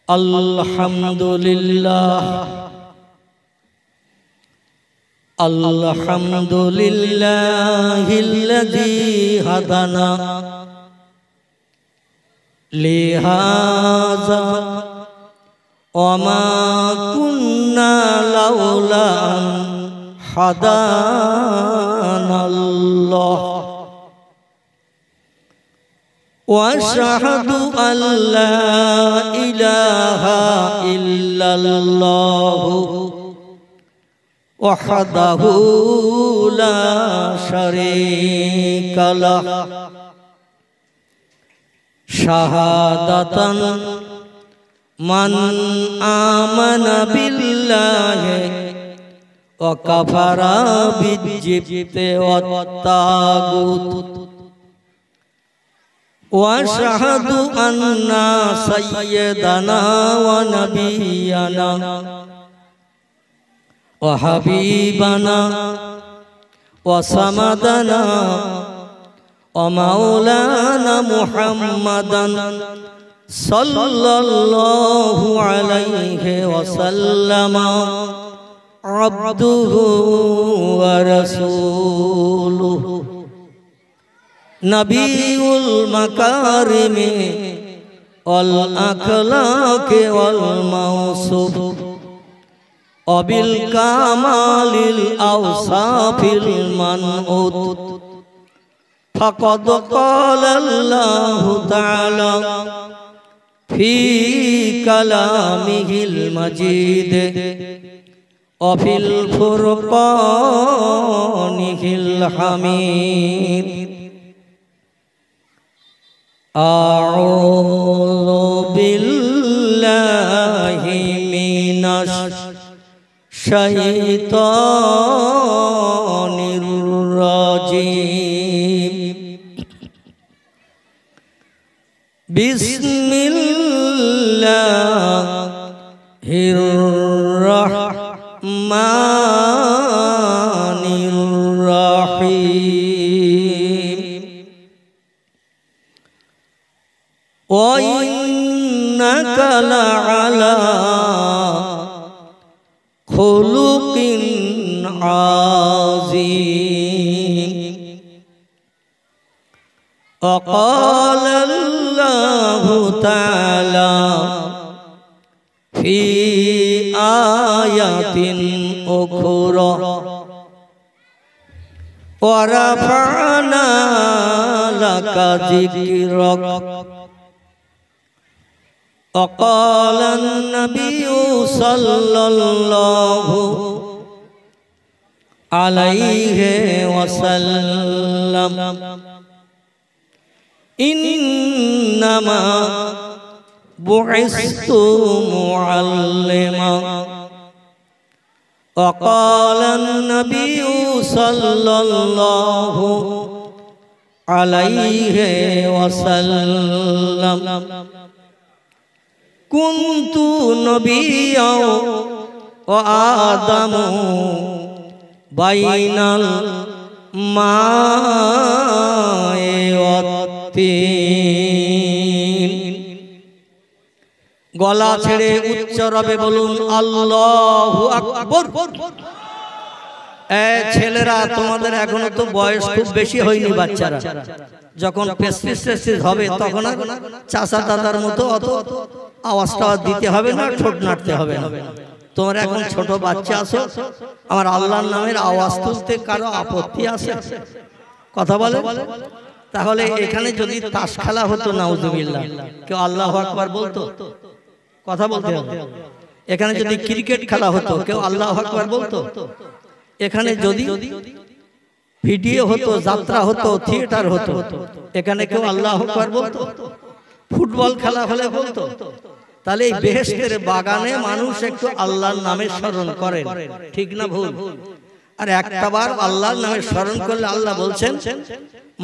Alhamdulillah, Alhamdulillahilladzi hadana lihaza wa ma kunna laula hadanallah wa asyhadu an la ilaha illallah wahdahu la syarika lah syahadatan man amana billahi wa kafara bijibti wat tagut wa asyhadu anna sayyidana wa nabiyyana wa habibana wa samadana wa maulana Muhammadan sallallahu alaihi wasallama abduhu wa rasuluhu Nabiul makarimi wal akhlaqi wal mausuf abil kamalil awsafil man'ut faqad qala Allahu ta'ala fi kalamihil majid wa fil furqanihil hamid a'udzu billahi minasy syaitanir rajim Bismillahirrahmanirrahim wa innaka la'ala khuluqin azim wa qala Allahu ta'ala fi ayatin ukhra wa rafa'na laka dzikrak wa qala an-nabiyyu sallallahu alaihi wasallam innama bu'istu mu'allima wa qala an-nabiyyu sallallahu alaihi wasallam kuntu nabiyyan wa adamu bainal ma'i wat tin গলা ছেড়ে উচ্চ রবে বলুন আল্লাহু আকবার ছেলেরা তোমাদের এখনো তো বয়স খুব বেশি হয়নি বাচ্চারা যখন পেসপিস হবে তখন চাচা দাদার মতো অত আওয়াজটা দিতে হবে না ঠোঁট নাড়তে হবে না তোমরা এখন ছোট বাচ্চা আছো আমার আল্লাহর নামের আওয়াজ তুলতে কারো আপত্তি আছে কথা বলে তাহলে এখানে যদি তাস খেলা হতো নাউজুবিল্লাহ কেউ আল্লাহু আকবার বলতো কথা বলতে হবে এখানে যদি ক্রিকেট খেলা হতো কেউ আল্লাহু আকবার বলতো এখানে যদি ভিডিও হতো যাত্রা হতো থিয়েটার হতো এখানে কেউ আল্লাহু আকবার বলতো ফুটবল খেলা হলে বলতো তাহলে এই বেহেশতের বাগানে মানুষ একটু আল্লাহর নামে স্মরণ করেন ঠিক না ভুল আর একটাবার আল্লাহর নামে স্মরণ করলে আল্লাহ বলছেন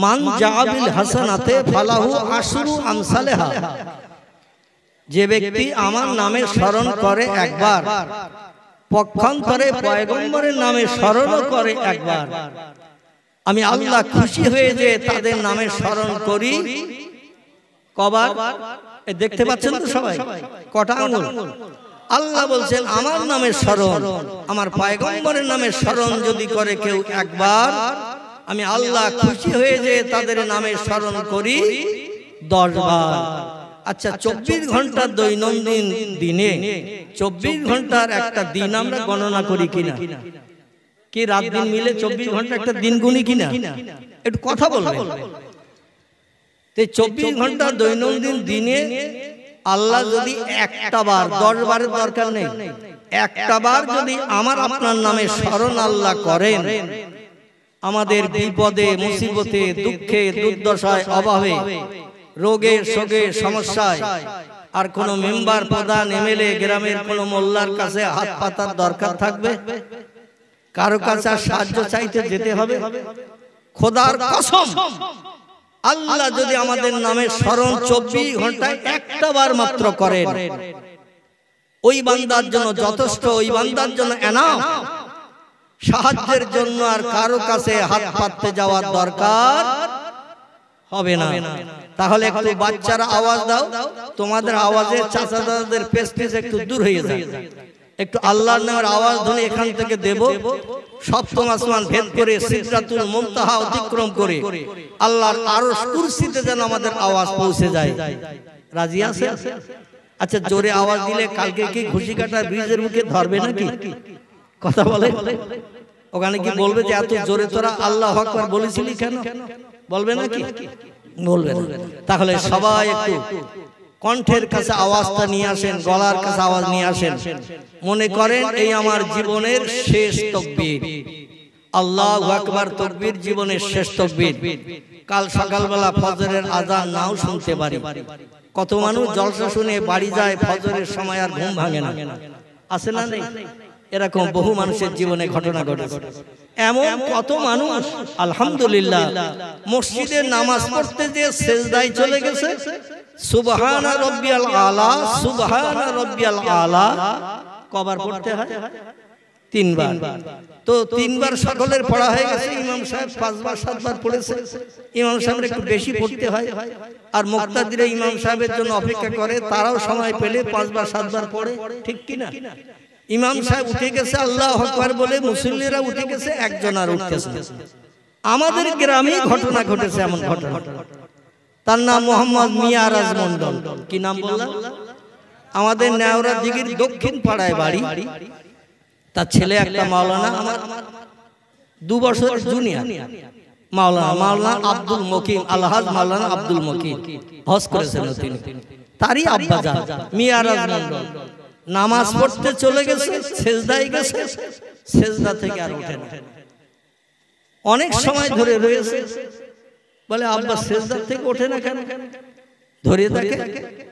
মান জাবিল হাসানাতে ফালাহু আশরু আমসালেহা যে ব্যক্তি আমার নামে স্মরণ করে একবার পক্ষান্তরে পয়গম্বরের নামে স্মরণ করে একবার আমি আল্লাহ খুশি হয়ে যে তাদের নামে স্মরণ করি কবার দেখতে পাচ্ছেন তো সবাই কটা আঙ্গুল? আল্লাহ বলছেন আমার নামের স্মরণ, আমার পয়গম্বরের নামের স্মরণ যদি করে কেউ একবার, আমি আল্লাহ খুশি হয়ে যে তাদের নামের স্মরণ করি 10 বার। আচ্ছা 24 ঘন্টার দৈনন্দিন দিনে 24 ঘন্টার একটা দিন আমরা গণনা করি কিনা? কি রাত দিন মিলে 24 ঘন্টা একটা দিন গুনি কিনা? একটু কথা বলবেন। 24 ঘন্টা দৈনন্দিন দিনে আল্লাহ যদি একটা বার, 10 বারের দরকার নেই, একটা বার যদি আমার আপনার নামে স্মরণ আল্লাহ করেন, আমাদের বিপদে মুসিবতে দুঃখে দুর্দশায় অভাবে রোগে শোকে সমস্যায় আর কোন মেম্বার প্রধান এমএলএ গ্রামের কোন মোল্লার কাছে হাত পাতার দরকার থাকবে? কারো কাছে সাহায্য চাইতে যেতে হবে? খোদার কসম, আল্লাহ যদি আমাদের নামে স্মরণ 24 ঘন্টায় একটা বার মাত্র করেন, ওই বান্দার জন্য যথেষ্ট, ওই বান্দার জন্য এনাফ। সাহায্যের জন্য আর কারো কাছে হাত পাততে যাওয়ার দরকার হবে না। তাহলে একটু বাচ্চারা আওয়াজ দাও, তোমাদের আওয়াজে চাচা দাদাদের পেস্টিস একটু দূর হয়ে যায়। একটু আল্লাহর নামের আওয়াজ ধ্বনি এখান থেকে দেব, সপ্তম আসমান ভেদ করে সিদরাতুল মুনতাহা অতিক্রম করে আল্লাহর আরশ কুরসিতে যেন আমাদের আওয়াজ পৌঁছে যায়। রাজি আছে? আচ্ছা জোরে আওয়াজ দিলে কালকে কি ঘুষি কাটা ব্রিজের মুখে ধরবে নাকি? কথা বলে ওখানে কি বলবে যে এত জোরে তোরা আল্লাহু আকবার বলেছিলি কেন? বলবে নাকি? বলবে না। তাহলে সবাই একটু কণ্ঠের কাছে আওয়াজটা নিয়ে আসেন, গলার কাছে আওয়াজ নিয়ে আসেন। মনে করেন এই আমার জীবনের শেষ তাকবীর, আল্লাহু আকবার তাকবীর জীবনের শেষ তাকবীর। কাল সকালবেলা ফজরের আযান নাও শুনতে পারি। কত মানুষ জলসা শুনে বাড়ি যায়, ফজরের সময় আর ঘুম ভাঙে না। আছে না নেই? এরকম বহু মানুষের জীবনে ঘটনা ঘটেছে। এমন কত মানুষ আলহামদুলিল্লাহ মসজিদে নামাজ পড়তে যে সেজদায় চলে গেছে, সুবহানা রাব্বিয়াল আলা, সুবহানা রাব্বিয়াল আলা কবার পড়তে হয়? 3 বার। তো 3 বার সকলের পড়া হয়ে গেছে। ইমাম সাহেব 5 বার 7 বার পড়েছে। ইমাম সাহেবের একটু বেশি পড়তে হয়, আর মুক্তাদিরা ইমাম সাহেবের জন্য অপেক্ষা করে, তারাও সময় পেলে 5 বার 7 বার পড়ে, ঠিক কিনা? ইমাম সাহেব উঠে গেছে আল্লাহু আকবার বলে, মুসল্লিরা উঠে গেছে, একজন আর উঠতেছে না। আমাদের গ্রামে ঘটনা ঘটেছে এমন ঘটনা। তার নাম মোহাম্মদ মিয়ারাজ মন্ডল। কি নাম বললাম? আমাদের নেওরা দিঘির দক্ষিণ পাড়ায় বাড়ি। তার ছেলে একটা মাওলানা, আমার 2 বছর জুনিয়র, মাওলানা আব্দুল মকিম, আলহাজ মাওলানা আব্দুল মকিম হজ করেছেন তিনি। তারই আব্বাজান মিয়ারাজ মন্ডল নামাজ পড়তে চলে গেছে, সেজদায় গেছে, সেজদা থেকে আর ওঠে না। অনেক সময় ধরে রয়েছে, বলে আব্বা সেজদা থেকে ওঠে না কেন? ধরে দেখে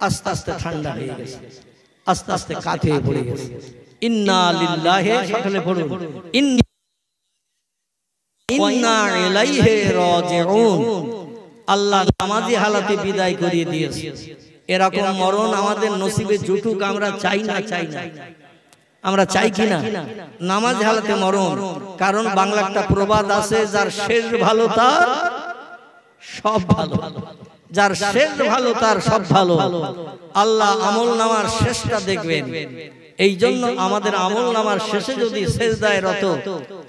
আস্তে আস্তে ঠান্ডা হয়ে গেছে, আস্তে আস্তে কাঠ হয়ে পড়ে গেছে। ইন্না লিল্লাহি, সকলে পড়ুন, ইন্না ইলাইহি রাজিউন। আল্লাহ নামাজি হালাতে বিদায় করিয়ে দিয়েছে। এরকম মরণ আমাদের নসিবে জুটুক, আমরা চাই না, চাই না। আমরা চাই কিনা নামাজ হালাতে মরণ? কারণ বাংলা একটা প্রবাদ আছে, যার শেষ ভালো তার সব ভালো, যার শেষ ভালো তার সব ভালো। আল্লাহ আমল নামার শেষটা দেখবেন। এই জন্য আমাদের আমল নামার শেষে যদি সেজদায় রত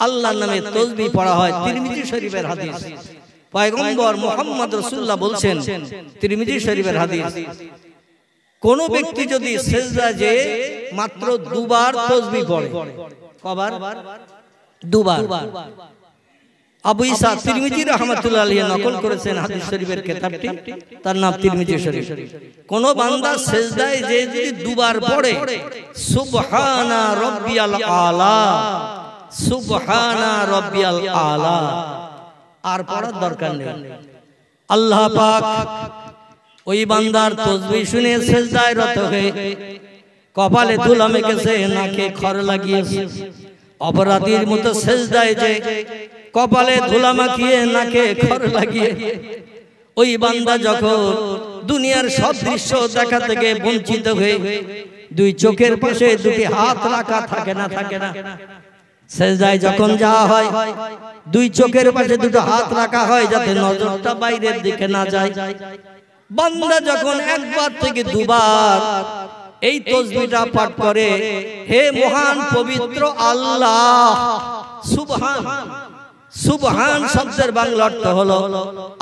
আল্লাহর নামে তাসবিহ পড়া হয়, তিরমিজি শরীফের হাদিস, পয়গম্বর মুহাম্মদ রাসূলুল্লাহ বলছেন, তিরমিজি শরীফের হাদিস, কোন ব্যক্তি যদি সেজদায় যে মাত্র 2 বার তাসবিহ পড়ে, কবার? 2 বার। আবু ঈসা তিরমিজি রাহমাতুল্লাহ আলাইহি নকল করেছেন হাদিস শরীফের কিতাবটি, তার নাম তিরমিজি শরীফ। কোন বান্দা সেজদায় যে যদি 2 বার পড়ে, সুবহানা রাব্বিয়াল আলা, সুবহানা রাব্বিয়াল আলা, আর পড়ার দরকার নেই। আল্লাহ পাক ওই বান্দার তাসবিহ শুনে সেজদায় রত হয়ে কপালে ধুলা মেখেছে, নাকে খড় লাগিয়েছে। অপরাধীর মতো সেজদায় যে কপালে ধুলা মাখিয়ে, নাকে খড় লাগিয়ে ওই বান্দা যখন দুনিয়ার সব দৃশ্য দেখা থেকে বঞ্চিত হয়ে 2 চোখের পাশে 2টি হাত রাখা থাকে না, থাকে না? সেজদায় যখন যাওয়া হয়, 2 চোখের পাশে 2টো হাত রাখা হয় যাতে নজরটা বাইরের দিকে না যায়। বান্দা যখন 1 বার থেকে 2 বার এই তাসবিহটা পাঠ করে, হে মহান পবিত্র আল্লাহ। সুবহান, সুবহান শব্দের বাংলা অর্থ হলো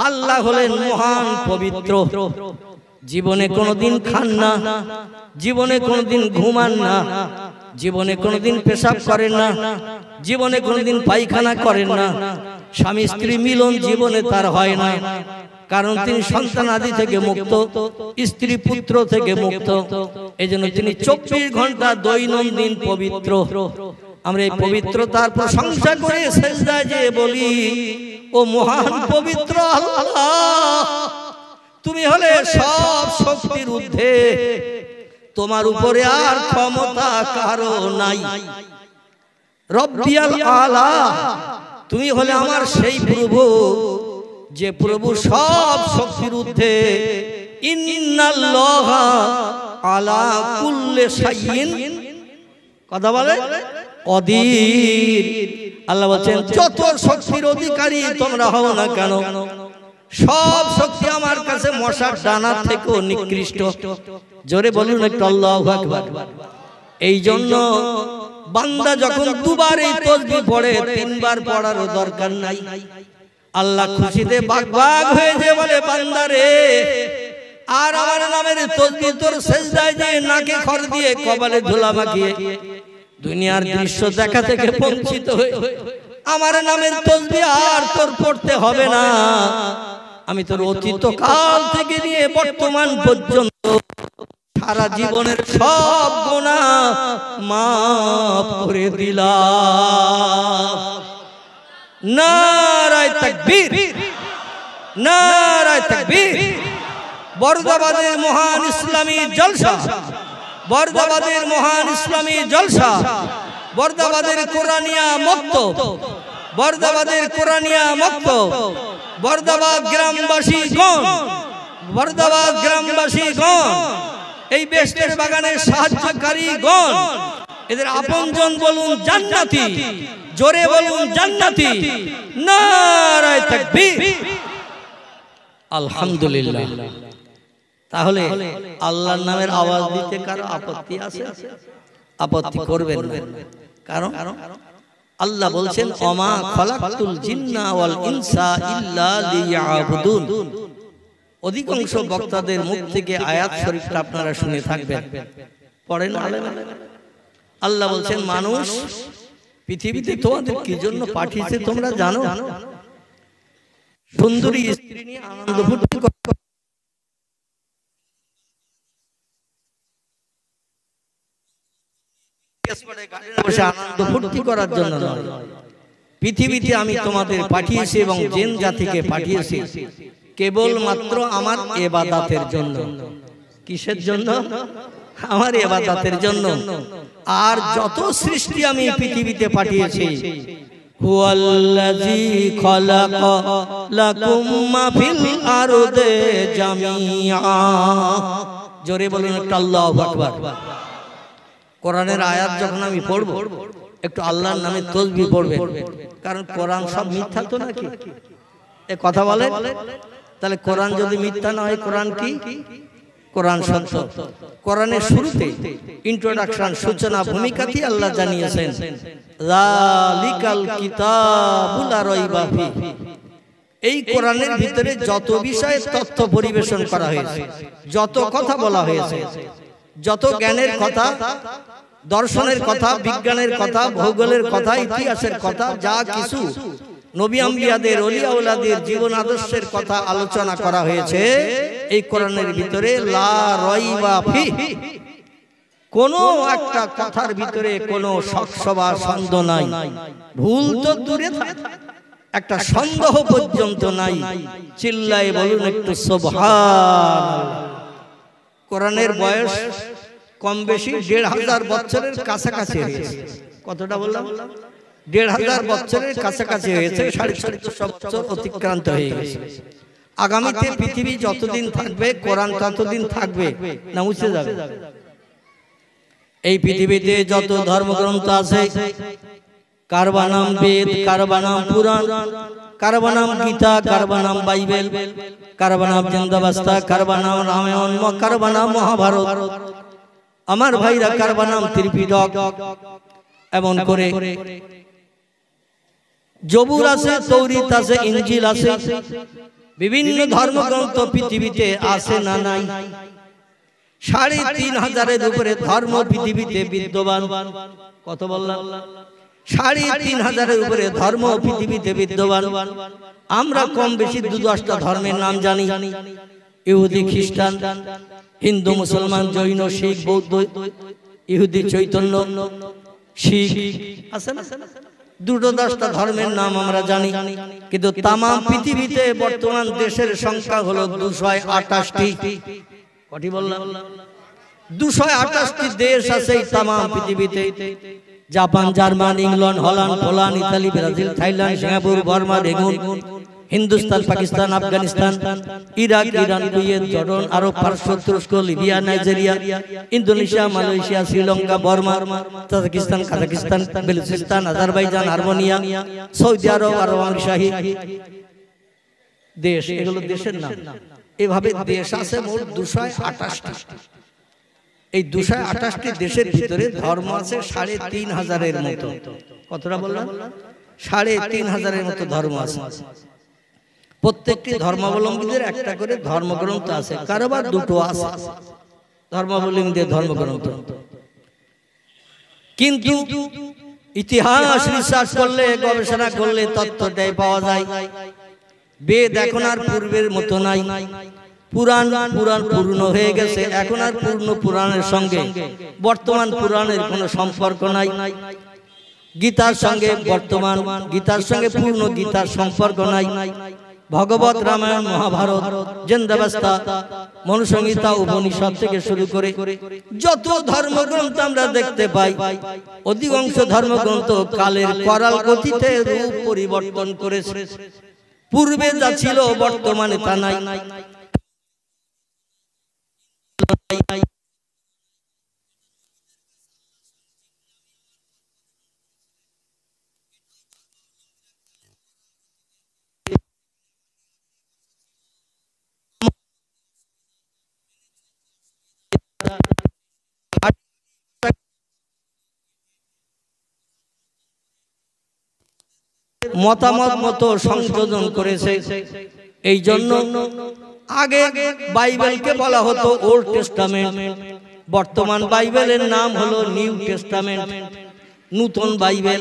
আল্লাহ হলেন মহান পবিত্র। জীবনে কোনোদিন খান না, জীবনে কোনোদিন ঘুমান না, জীবনে কোনোদিন পেশাব করেন না, জীবনে কোনোদিন পায়খানা করেন না, স্বামী স্ত্রী মিলন জীবনে তার হয় না, কারণ তিনি সন্তানাদি থেকে মুক্ত, স্ত্রী পুত্র থেকে মুক্ত। এজন্য তিনি 24 ঘন্টা দৈনন্দিন পবিত্র। আমরা এই পবিত্রতার প্রশংসা করে সিজদায় যেয়ে বলি, ও মহান পবিত্র আল্লাহ, তুমি হলে সব শক্তির ঊর্ধ্বে, তোমার উপরে আর ক্ষমতা কারো নাই। রব্বিয়াল আলা, তুমি হলে আমার সেই প্রভু যে প্রভু সব শক্তির ঊর্ধ্বে। ইন্নাল্লাহা আলা কুল্লি শাইইন, কথা বলে কদির। আল্লাহ বলেন যত শক্তির অধিকারী তোমরা হও না কেন, সব শক্তি আমার কাছে মশার ডানা থেকেও নিকৃষ্ট। জোরে বলুন একটু আল্লাহু আকবার। এই জন্য বান্দা যখন দুবার এই তাসবিহ পড়ে, 3 বার পড়ারও দরকার নাই। আল্লাহ খুশিতে বাগবাগ হয়ে যে বলে, বান্দা রে, আর আমার নামের তাসবিহ তোর সিজদায় যে নাকে খড় দিয়ে কপালে ধুলা মাখিয়ে দুনিয়ার দৃশ্য দেখা থেকে বঞ্চিত হয়ে আমার নামের তাসবিহ আর তোর পড়তে হবে না। আমি তোর অতীত কাল থেকে নিয়ে বর্তমান পর্যন্ত সারা জীবনের সব গুনাহ মাফ করে দিলাম। নারায়ে তাকবীর, নারায়ে তাকবীর। বরদাবাদের মহান ইসলামী জলসা, বরদাবাদের মহান ইসলামী জলসা, বরদাবাদের কোরআনিয়া মক্তব, বরদাবাদের কোরআনিয়া মক্তব, বরদাবাদ গ্রামবাসীগণ, বরদাবাদ গ্রামবাসীগণ, এই বেস্টের বাগানের সাহায্যকারীগণ, এদের আপনজন বলুন জান্নাতি, জোরে বলুন জান্নাতি। নারায়ে তাকবীর, আলহামদুলিল্লাহ। তাহলে আল্লাহর নামের আওয়াজ দিতে কারো আপত্তি আছে? আপত্তি করবেন না, কারণ আল্লাহ বলছেন ওমা খালাকতুল জিন্না ওয়াল ইনসা ইল্লা লিয়াবুদুন। অধিকাংশ বক্তাদের মুখ থেকে আয়াত শরীফটা আপনারা শুনে থাকবেন, পড়েন আলেমা। আল্লাহ বলছেন মানুষ পৃথিবীতে তোমাদের কি জন্য পাঠিয়েছে তোমরা জানো? সুন্দরী স্ত্রী নিয়ে আনন্দ ফুর্তি আনন্দ ফুর্তি করার জন্য নয়। পৃথিবীতে আমি তোমাদের পাঠিয়েছি এবং জিন জাতিকে পাঠিয়েছি কেবলমাত্র আমার ইবাদতের জন্য। কিসের জন্য? আমার ইবাদতের জন্য। আর যত সৃষ্টি আমি পৃথিবীতে পাঠিয়েছি, হুয়াল্লাযী খালাকা লাকুম মা ফিল আরদি জামিআ। জোরে বলুন একটু আল্লাহু আকবার। কোরআনের আয়াত যখন আমি পড়ব, একটু আল্লাহর নামে তাসবিহ পড়বেন, কারণ কোরআন সব মিথ্যা তো নাকি? এ কথা বলে। তাহলে কোরআন যদি মিথ্যা না হয়, কোরআন কি? কোরআন সত্য। কোরআনের শুরুতে ইন্ট্রোডাকশন, সূচনা ভূমিকাতেই আল্লাহ জানিয়েছেন যালিকাল কিতাবু লা রাইবা ফিহি। এই কোরআনের ভিতরে যত বিষয়ে তথ্য পরিবেশন করা হয়েছে, যত কথা বলা হয়েছে, যত জ্ঞানের কথা, দর্শনের কথা, বিজ্ঞানের কথা, ভূগোলের কথা, ইতিহাসের কথা, যা কিছু নবী আম্বিয়াদের, ওলিয়া উলাদের জীবন আদর্শের কথা আলোচনা করা হয়েছে এই কোরআনের ভিতরে, লা রাইবা ফিহি। কোন একটা কথার ভিতরে কোনো শক-শবা সন্দেহ নাই, ভুল তো দূরে থাক, একটা সন্দেহ পর্যন্ত নাই। চিল্লায়ে বলুন একটু সুবহানাল্লাহ। কোরআনের বয়স কম বেশি ১৫০০ বছরের কাছাকাছি হয়েছে। কতটা বললাম? ১৫০০ বছরের কাছাকাছি হয়েছে, ৪৫০ বছর অতিক্রান্ত হয়ে গেছে। আগামীতে পৃথিবী যতদিন থাকবে, কোরআন ততদিন থাকবে না মুছে যাবে? এই পৃথিবীতে যত ধর্মগ্রন্থ আছে, কার নাম বেদ, কার নাম পুরাণ, কার নাম গীতা, কার নাম বাইবেল, কার নাম জিন্দাবাস্তা, কার নাম রামায়ণ, কার নাম মহাভারত। আমার ভাইরা কারবানাম ত্রিপিটক এমন করে জবুর আছে, তৌরিত আছে, ইনজিল আছে, বিভিন্ন ধর্মগ্রন্থ পৃথিবীতে আছে না নাই? ৩৫০০-এর উপরে ধর্ম পৃথিবীতে বিদ্যমান। কত বললাম? ৩৫০০-এর উপরে ধর্ম পৃথিবীতে বিদ্যমান। আমরা কম বেশি ২-১০টা ধর্মের নাম জানি, ইহুদি, খ্রিস্টান, হিন্দু, মুসলমান, জৈন, শিখ, বৌদ্ধ, ইহুদি, চৈতন্য, শিখ আছে না? ২-১০টা ধর্মের নাম আমরা জানি, কিন্তু তামাম পৃথিবীতে বর্তমান দেশের সংখ্যা হলো ২২৮টি। কটি বললাম? ২২৮টি দেশ আছে এই তামাম পৃথিবীতে। Japan, German, England, Holland, Poland, Italy, Brazil, Thailand, Singapore, Burma, Rangoon, Hindustan, Pakistan, Afghanistan, Iraq, Iran, Kuwait, Jordan, Arab, পারস্য, তুরস্ক, Libya, Nigeria, Indonesia, Malaysia, Sri Lanka, Burma, Tajikistan, Kazakhstan, Balochistan, Azerbaijan, Armenia, Saudi Arab, Arab আমিরশাহী দেশ। এগুলো দেশের নাম। এভাবে দেশ আছে মোট ২২৮টি। এই ২২৮টি দেশের ভিতরে ধর্ম আছে ৩৫০০-এর মতো। কতটা বললাম? ৩৫০০-এর মতো ধর্ম আছে। প্রত্যেকটি ধর্মাবলম্বীদের একটা করে ধর্মগ্রন্থ আছে, কারোবার দুটো আছে ধর্মাবলম্বীদের ধর্মগ্রন্থ। কিন্তু ইতিহাস রিসার্চ করলে, গবেষণা করলে তথ্যটাই পাওয়া যায়, বেদ এখন আর পূর্বের মতো নাই। পুরাণ পূর্ণ হয়ে গেছে। এখন আর পূর্ণ পুরাণের সঙ্গে বর্তমান পুরাণের কোনো সম্পর্ক নাই। গীতার সঙ্গে বর্তমান গীতার সঙ্গে পূর্ণ গীতার সম্পর্ক নাই। ভগবত, রামায়ণ, মহাভারত, জেন্দাবস্তা, মনুসংহিতা, উপনিষদ থেকে শুরু করে যত ধর্মগ্রন্থ আমরা দেখতে পাই, অধিকাংশ ধর্মগ্রন্থ কালের করাল গতিতে রূপ পরিবর্তন করেছে। পূর্বে যা ছিল বর্তমানে তা নাই। মতামত মতো সংশোধন করেছে। এই জন্য আগে বাইবেলকে বলা হতো ওল্ড টেস্টামেন্ট, বর্তমান বাইবেলের নাম হলো নিউ টেস্টামেন্ট, নূতন বাইবেল।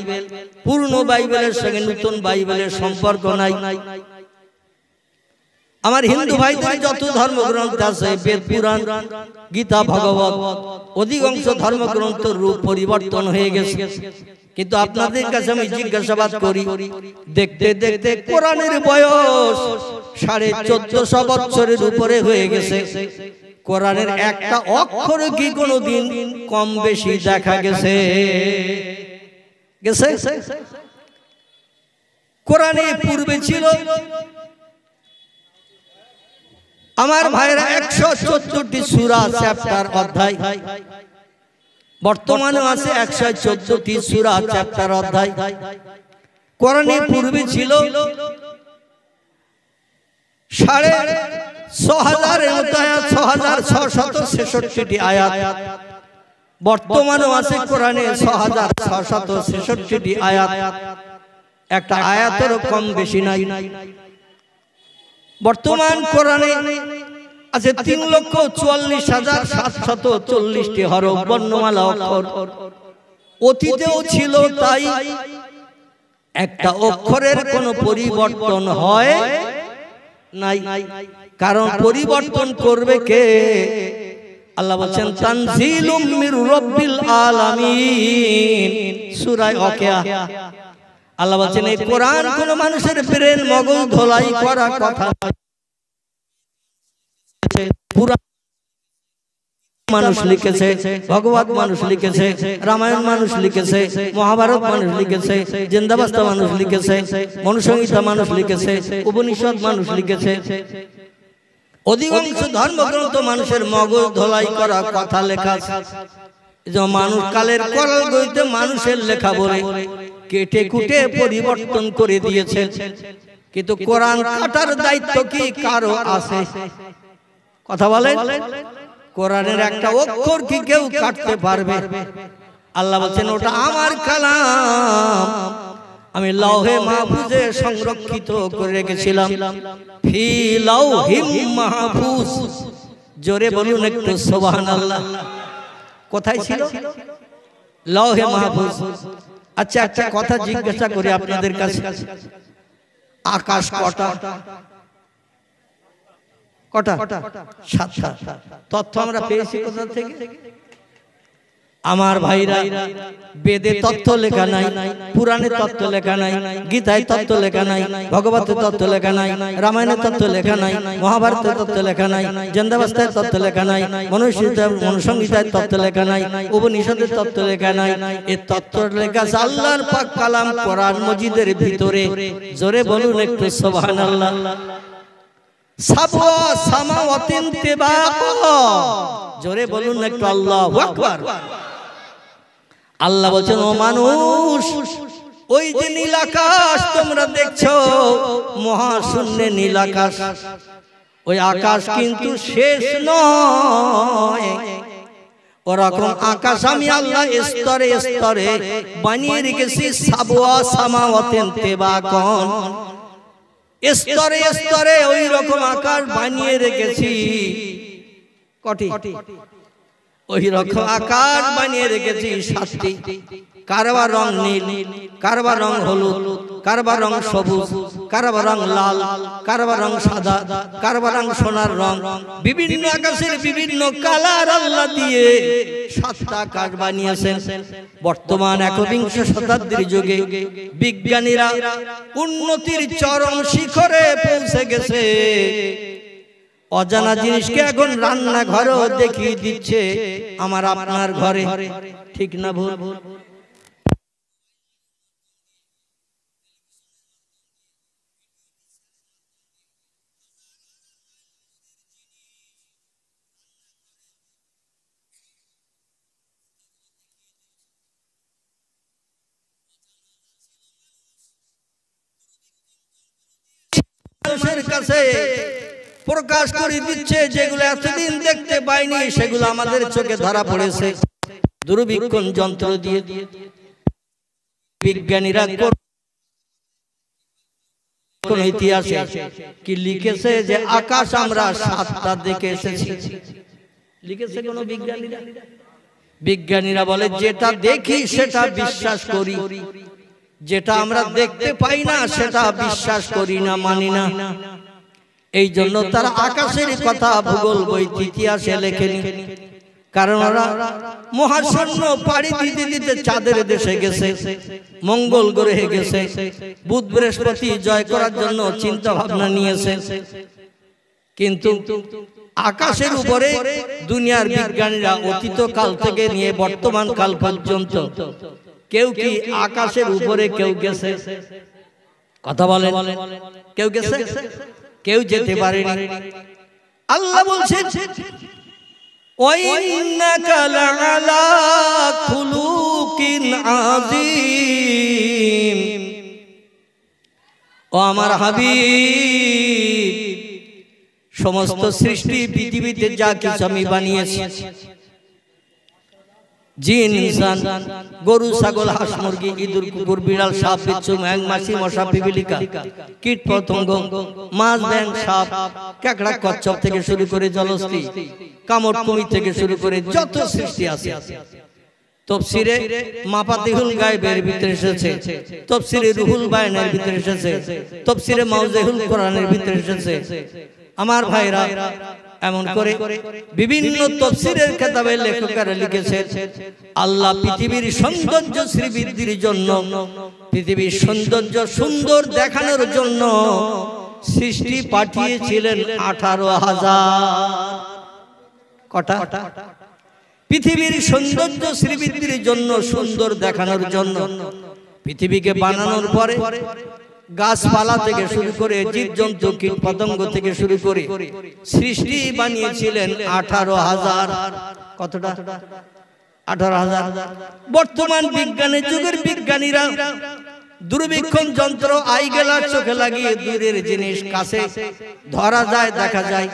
পূর্ণ বাইবেলের সঙ্গে নূতন বাইবেলের সম্পর্ক নাই। আমার হিন্দু ভাইদের যত ধর্মগ্রন্থ আছে, বেদ, পুরাণ, গীতা, ভাগবত, অধিকাংশ ধর্মগ্রন্থের রূপ পরিবর্তন হয়ে গেছে। কিন্তু আপনাদের কাছে আমি জিজ্ঞাসাবাদ করি, দেখতে দেখতে কোরআনের বয়স 1450 বছরের উপরে হয়ে গেছে। কোরআনের একটা অক্ষর কি কোনোদিন কম বেশি দেখা গেছে? কোরআনে পূর্বে ছিল আমার ভাইরা 114টি সূরা, চ্যাপ্টার, অধ্যায়। বর্তমানে আছে 114টি সূরা, চ্যাপ্টার, অধ্যায়। কোরআনে পূর্বে ছিল 6666টি আয়াত। বর্তমানে আছে কোরআনে 6666টি আয়াত। একটা আয়াতেরও কম বেশি নাই। বর্তমান কোরআনে আছে 3,44,740টি হরফ, বর্ণমালা, অক্ষর। অতীতেও ছিল তাই। একটা অক্ষরের কোনো পরিবর্তন হয় নাই, কারণ পরিবর্তন করবে কে? আল্লাহ বলেন তানজিলুম মির রাব্বিল আলামিন, সূরা ওয়াকিয়া। আল্লাহ বলেন এই কোরআন কোন মানুষের ব্রেন, মগজ ধোলাই করা কথা নয়। পুরাণ মানুষ লিখেছে, ভগবত মানুষ লিখেছে, রামায়ণ মানুষ লিখেছে, মহাভারত মানুষ লিখেছে, জিন্দাবাস্তা মানুষ লিখেছে, মনুসংহিতা মানুষ লিখেছে, উপনিষদ মানুষ লিখেছে। অধিকাংশ ধর্মগ্রন্থ মানুষের মগজ ধোলাই করা কথা লেখা। মানুষ কালের করাল গতিতে মানুষের লেখা বলে কেটে কুটে পরিবর্তন করে দিয়েছে। কিন্তু কোরআন কাটার দায়িত্ব কি কারো আছে? কথা বলেন, কোরআনের একটা অক্ষর কি কেউ কাটতে পারবে? আল্লাহ বলছেন ওটা আমার কালাম, আমি লৌহে মাহফুজে সংরক্ষিত করে রেখেছিলাম। ফি লাউহিম মাহফুজ। জোরে বলুন একটু সুবহানাল্লাহ। কোথায় ছিল? লৌহে মাহফুজ। আচ্ছা একটা কথা জিজ্ঞাসা করি আপনাদের কাছে, আকাশ কটা? কটা? 7টা। তথ্য আমরা পেয়েছি কোথা থেকে? আমার ভাইরা, বেদে তত্ত্ব লেখা নাই, পুরাণে তত্ত্ব লেখা নাই, গীতায় তত্ত্ব লেখা নাই, ভগবতে তত্ত্ব লেখা নাই, রামায়ণে তত্ত্ব লেখা নাই, মহাভারতে তত্ত্ব লেখা নাই, জন্দাবস্থায় তত্ত্ব লেখা নাই, মনুসংহিতায় তত্ত্ব লেখা নাই, উপনিষদের তত্ত্ব লেখা নাই। এই তত্ত্ব লেখা আল্লাহর পাক কালাম কোরআন মজিদের ভিতরে। জোরে বলুন একটু সুবহানাল্লাহ। সাবওয়া সামাওয়াতিন তিবাকা। জোরে বলুন একটু আল্লাহু আকবার। আল্লাহ বলছেন ও মানুষ, ওই যে নীল আকাশ তোমরা দেখছো, মহাশূন্যে নীল আকাশ, ওই আকাশ কিন্তু শেষ নয়। ওরকম আকাশ আমি আল্লাহ স্তরে স্তরে বানিয়ে রেখেছি। সাবওয়া সামাওয়াতিন তিবাকান। স্তরে স্তরে ওই রকম আকাশ বানিয়ে রেখেছি। কটি? ওই রকম আকাশ বানিয়ে রেখেছি 7টি। কারবার রং নীল, কারবার রং হলুদ, কারবার রং সবুজ, কারবার রং লাল, কারবার রং সাদা, কারবার রং সোনার রং। বিভিন্ন আকাশের বিভিন্ন কালার আল্লাহ দিয়ে 7টা আকাশ বানিয়েছেন। বর্তমান 21শ শতাব্দীর যুগে বিজ্ঞানীরা উন্নতির চরম শিখরে পৌঁছে গেছে। অজানা জিনিসকে এখন রান্নাঘরেও দেখিয়ে দিচ্ছে আমার আপনার ঘরে। ঠিক না ভুল? মানুষের কাছে প্রকাশ করে দিচ্ছে যেগুলো এতদিন দেখতে পাইনি, সেগুলো আমাদের চোখে ধরা পড়েছে দূরবীক্ষণ যন্ত্র দিয়ে। বিজ্ঞানীরা কোন ইতিহাসে কি লিখেছে যে আকাশ আমরা 7টা দেখে এসেছি? লিখেছে কোন বিজ্ঞানীরা? বিজ্ঞানীরা বলে যেটা দেখি সেটা বিশ্বাস করি, যেটা আমরা দেখতে পাই না সেটা বিশ্বাস করি না, মানি না। এই জন্য তারা আকাশের কথা ভূগোল বই ইতিহাসে লেখেনি। কারণ ওরা মহাশূন্য পাড়ি দিতে দিতে চাঁদের দেশে গেছে, মঙ্গল গ্রহে গেছে, বুধ বৃহস্পতি জয় করার জন্য চিন্তা ভাবনা নিয়েছে। কিন্তু আকাশের উপরে দুনিয়ার বিজ্ঞানীরা অতীত কাল থেকে নিয়ে বর্তমান কাল পর্যন্ত কেউ কি আকাশের উপরে কেউ গেছে? কথা বলেন, কেউ গেছে? কেউ যেতে পারেনি। আল্লাহ বলছেন ওয়াইন্নাকা লাআলা খুলুকিন আযীম। ও আমার হাবিব, সমস্ত সৃষ্টি পৃথিবীতে যা কিছু আমি বানিয়েছি, জিন ইনসান, গরু ছাগল হাঁস মুরগি ইঁদুর কুকুর বিড়াল সাপ বিচ্ছু ম্যাং মাছি মশা পিপিলিকা কীট পতঙ্গ মাছ ব্যাঙ সাপ কাঁকড়া কচ্ছপ থেকে শুরু করে জলস্থি কামড় কুমির থেকে শুরু করে যত সৃষ্টি আছে, তাফসীরে মাফাতিহুল গায়বের ভিতরে এসেছে, তাফসীরে রুহুল বায়ানের ভিতরে এসেছে, তাফসীরে মাওজাহুল কোরআনের ভিতরে এসেছে। আমার ভাইরা, এমন করে বিভিন্ন তাফসীরের কিতাবে লেখকেরা লিখেছে আল্লাহ পৃথিবীর সৌন্দর্য শ্রীবৃদ্ধির জন্য, পৃথিবীর সৌন্দর্য সুন্দর দেখানোর জন্য সৃষ্টি পাঠিয়েছিলেন 18,000। কটা? পৃথিবীর সৌন্দর্য শ্রীবৃদ্ধির জন্য, সুন্দর দেখানোর জন্য পৃথিবীকে বানানোর পরে গাছপালা থেকে শুরু করে জীবজন্তু কীট পতঙ্গ থেকে শুরু করে সৃষ্টি বানিয়েছিলেন 18,000। কতটা? 18,000। বর্তমান বিজ্ঞানের যুগের বিজ্ঞানীরা দূরবীক্ষণ যন্ত্র আইগেলার চোখে লাগিয়ে দূরের জিনিস কাছে ধরা যায়, দেখা যায়।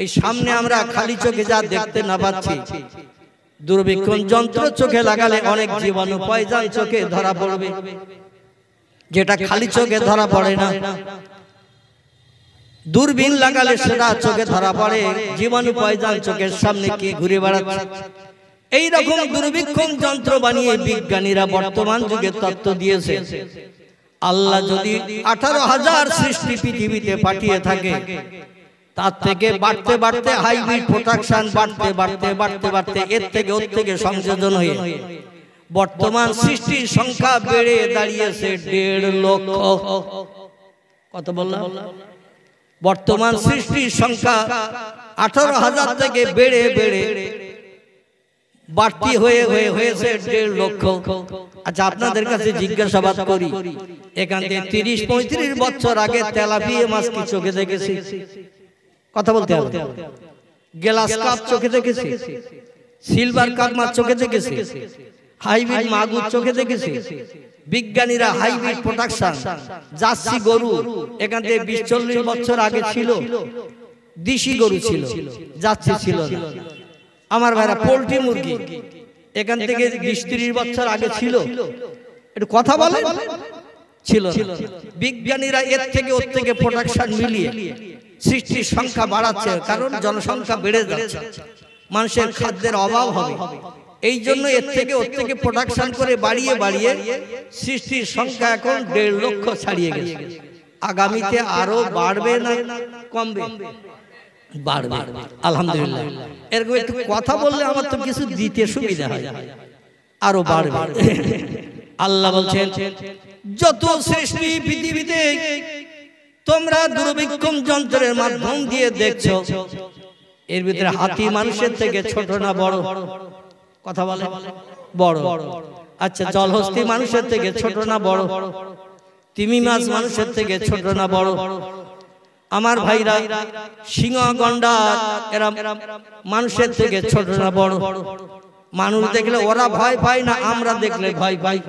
এই সামনে আমরা খালি চোখে যা দেখতে না পাচ্ছি, দূরবীক্ষণ যন্ত্র চোখে লাগালে অনেক জীবাণু পয়জন চোখে ধরা পড়বে, যেটা খালি চোখে ধরা পড়ে না। দূরবীন লাগালে সেটা চোখে ধরা পড়ে, জীবাণু পয়জন চোখের সামনে কি ঘুরে বেড়াচ্ছে। এই রকম দূরবীক্ষণ যন্ত্র বানিয়ে বিজ্ঞানীরা বর্তমান যুগে তত্ত্ব দিয়েছে, আল্লাহ যদি 18,000 সৃষ্টি পৃথিবীতে পাঠিয়ে থাকে, তার থেকে বাড়তে বাড়তে হাইব্রিড প্রোডাকশন বাড়তে বাড়তে বাড়তে বাড়তে এর থেকে ওর থেকে সংযোজন হয়ে বর্তমান সৃষ্টির সংখ্যা বেড়ে দাঁড়িয়েছে 1.5 লক্ষ। কত বললাম? বর্তমান সৃষ্টির সংখ্যা 18,000 থেকে বেড়ে বেড়ে বাড়তি হয়ে হয়ে হয়েছে 1.5 লক্ষ। আচ্ছা, আপনাদের কাছে জিজ্ঞাসাবাদ করি, এখান থেকে 30-35 বছর আগে তেলাপিয়া মাছ কি চোখে দেখেছি? কথা বলতে হবে। গ্লাস কাপ চোখে দেখেছি, সিলভার কাপ মাছ চোখে দেখেছি, হাইব্রিড মাগুর চোখে দেখেছি। বিজ্ঞানীরা হাইব্রিড প্রোডাকশন জার্সি গরু এখান থেকে 20-40 বছর আগে ছিল, দেশি গরু ছিল, জার্সি ছিল না। আমার ভাইরা পোল্ট্রি মুরগি এখান থেকে 20-30 বছর আগে ছিল, একটু কথা বলে ছিল। বিজ্ঞানীরা এর থেকে ওর থেকে প্রোডাকশন মিলিয়ে সৃষ্টির সংখ্যা বাড়াচ্ছে, কারণ জনসংখ্যা বেড়ে যাচ্ছে, মানুষের খাদ্যের অভাব হবে। এই জন্য এর থেকে ওর থেকে প্রোডাকশন করে বাড়িয়ে বাড়িয়ে সৃষ্টির সংখ্যা এখন 1.5 লক্ষ ছাড়িয়ে গেছে। আগামীতে আরো বাড়বে না কমবে? বাড়বে, আলহামদুলিল্লাহ। এরকম একটু কথা বললে আমার তো কিছু দিতে সুবিধা হয়, আরো বাড়বে। আল্লাহ বলছেন, যত সৃষ্টি পৃথিবীতে তোমরা দূরবীক্ষণ যন্ত্রের মাধ্যম দিয়ে দেখছো, এর ভিতরে হাতি মানুষের থেকে ছোট না বড়? কথা বলে বড়। আচ্ছা, জলহস্তি মানুষের থেকে ছোট না বড়? তিমি মাছ মানুষের থেকে ছোট না বড়? আমার ভাইরা, সিংহ গন্ডার এরা মানুষের থেকে ছোট না বড়? মানুষ দেখলে ওরা ভয় পায় না, আমরা দেখলে ভয় পাই।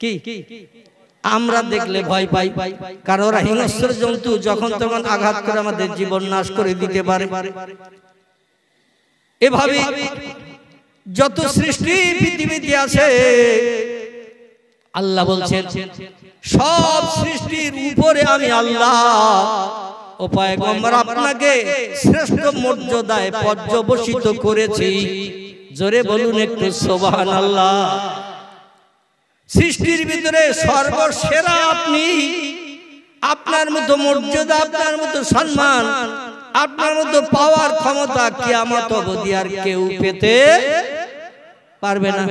কি আমরা দেখলে ভয় পাই? কারণ ওরা হিংস্র জন্তু, যখন তখন আঘাত করে আমাদের জীবন নাশ করে দিতে পারে। এভাবে যত সৃষ্টি পৃথিবীতে আছে, আল্লাহ বলছেন সব সৃষ্টির উপরে আমি আল্লাহ ও পয়গম্বর আপনাকে শ্রেষ্ঠ মর্যাদায় পর্যবসিত করেছি। জোরে বলুন একটু সুবহানাল্লাহ। সৃষ্টির ভিতরে সর্বসেরা আপনি, আপনার মতো মর্যাদা, আপনার মতো সম্মান, আপনার মতো পাওয়ার ক্ষমতা কিয়ামত অবধি আর কেউ পেতে পারবে না।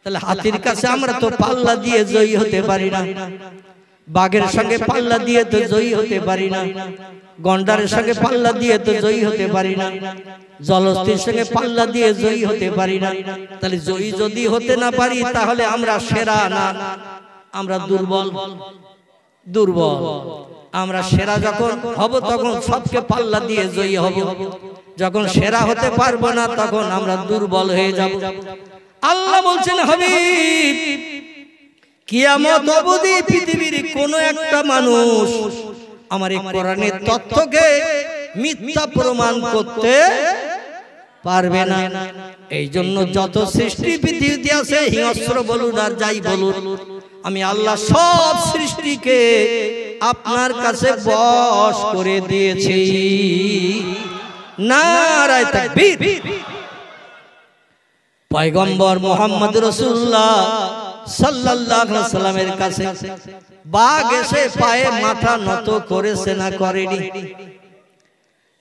তাহলে হাতির কাছে আমরা তো পাল্লা দিয়ে জয়ী হতে পারি না, বাঘের সঙ্গে পাল্লা দিয়ে তো জয়ী হতে পারি না, গন্ডারের সঙ্গে পাল্লা দিয়ে তো জয়ী হতে পারি না, জলস্থির সঙ্গে পাল্লা দিয়ে জয়ী হতে পারি না। তাহলে জয়ী যদি হতে না পারি, তাহলে আমরা সেরা না, আমরা দুর্বল। দুর্বল আমরা সেরা যখন হব তখন সবকে পাল্লা দিয়ে জয়ী হব, যখন সেরা হতে পারবো না তখন আমরা দুর্বল হয়ে যাব। আল্লাহ বলছেন, হাবিব, কিয়ামত অবধি পৃথিবীর কোন একটা মানুষ আমার এই কোরআনের তথ্যকে মিথ্যা প্রমাণ করতে পারবে না। এই জন্য যত সৃষ্টি পৃথিবীতে আছে, হিংস্র বলুন আর যাই বলুন, আমি আল্লাহ সব সৃষ্টিকে আপনার কাছে বশ করে দিয়েছি। নারায়ে তাকবীর। পয়গম্বর মুহাম্মদ রাসূলুল্লাহ সাল্লাল্লাহু আলাইহি সাল্লামের কাছে বাঘ এসে পায়ে মাথা নত করেছে না করেনি?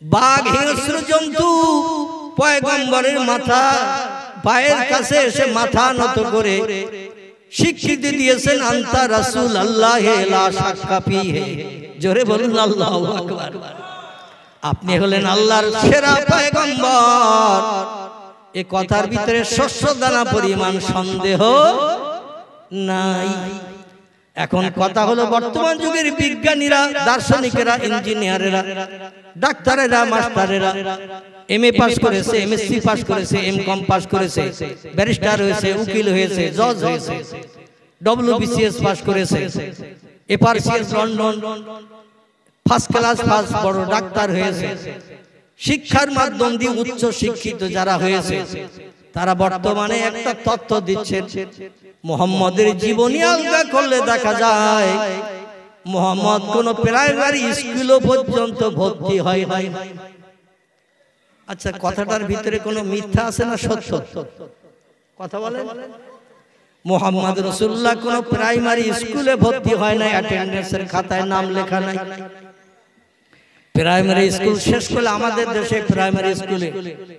বাঘ হিংস্র জন্তু, পয়গম্বরের মাথা পায়ের কাছে এসে মাথা নত করে স্বীকৃতি দিয়েছেন, আনতা রাসূল আল্লাহ লা শাক্কা ফীহি। জোরে বলুন আল্লাহু আকবার। আপনি হলেন আল্লাহর সেরা পয়গম্বর, এ কথার ভিতরে শস্য দানা পরিমাণ সন্দেহ নাই। এখন কথা হলো, বর্তমান যুগের বিজ্ঞানীরা, দার্শনিকেরা, ইঞ্জিনিয়ারেরা, ডাক্তারেরা, মাস্টারেরা এমএ পাস করেছে, এমএসসি পাস করেছে, এমকম পাস করেছে, ব্যারিস্টার হয়েছে, উকিল হয়েছে, জজ হয়েছে, WBCS পাস করেছে, FRCS London first class pass, বড় ডাক্তার হয়েছে। শিক্ষার মাধ্যম দিয়ে উচ্চ শিক্ষিত যারা হয়েছে তারা বর্তমানে একটা তথ্য দিচ্ছেন, মুহাম্মদের জীবনী আলগা করলে দেখা যায় মুহাম্মদ কোন প্রাইমারি স্কুলও পর্যন্ত ভর্তি হয় নাই। আচ্ছা, কথাটার ভিতরে কোনো মিথ্যা আছে না সত্য? কথা বলেন। মুহাম্মদ রাসূলুল্লাহ কোন প্রাইমারি স্কুলে ভর্তি হয় নাই, অ্যাটেন্ডেন্সের খাতায় নাম লেখা নাই। প্রাইমারি স্কুল শেষ করলে আমাদের দেশে প্রাইমারি স্কুলে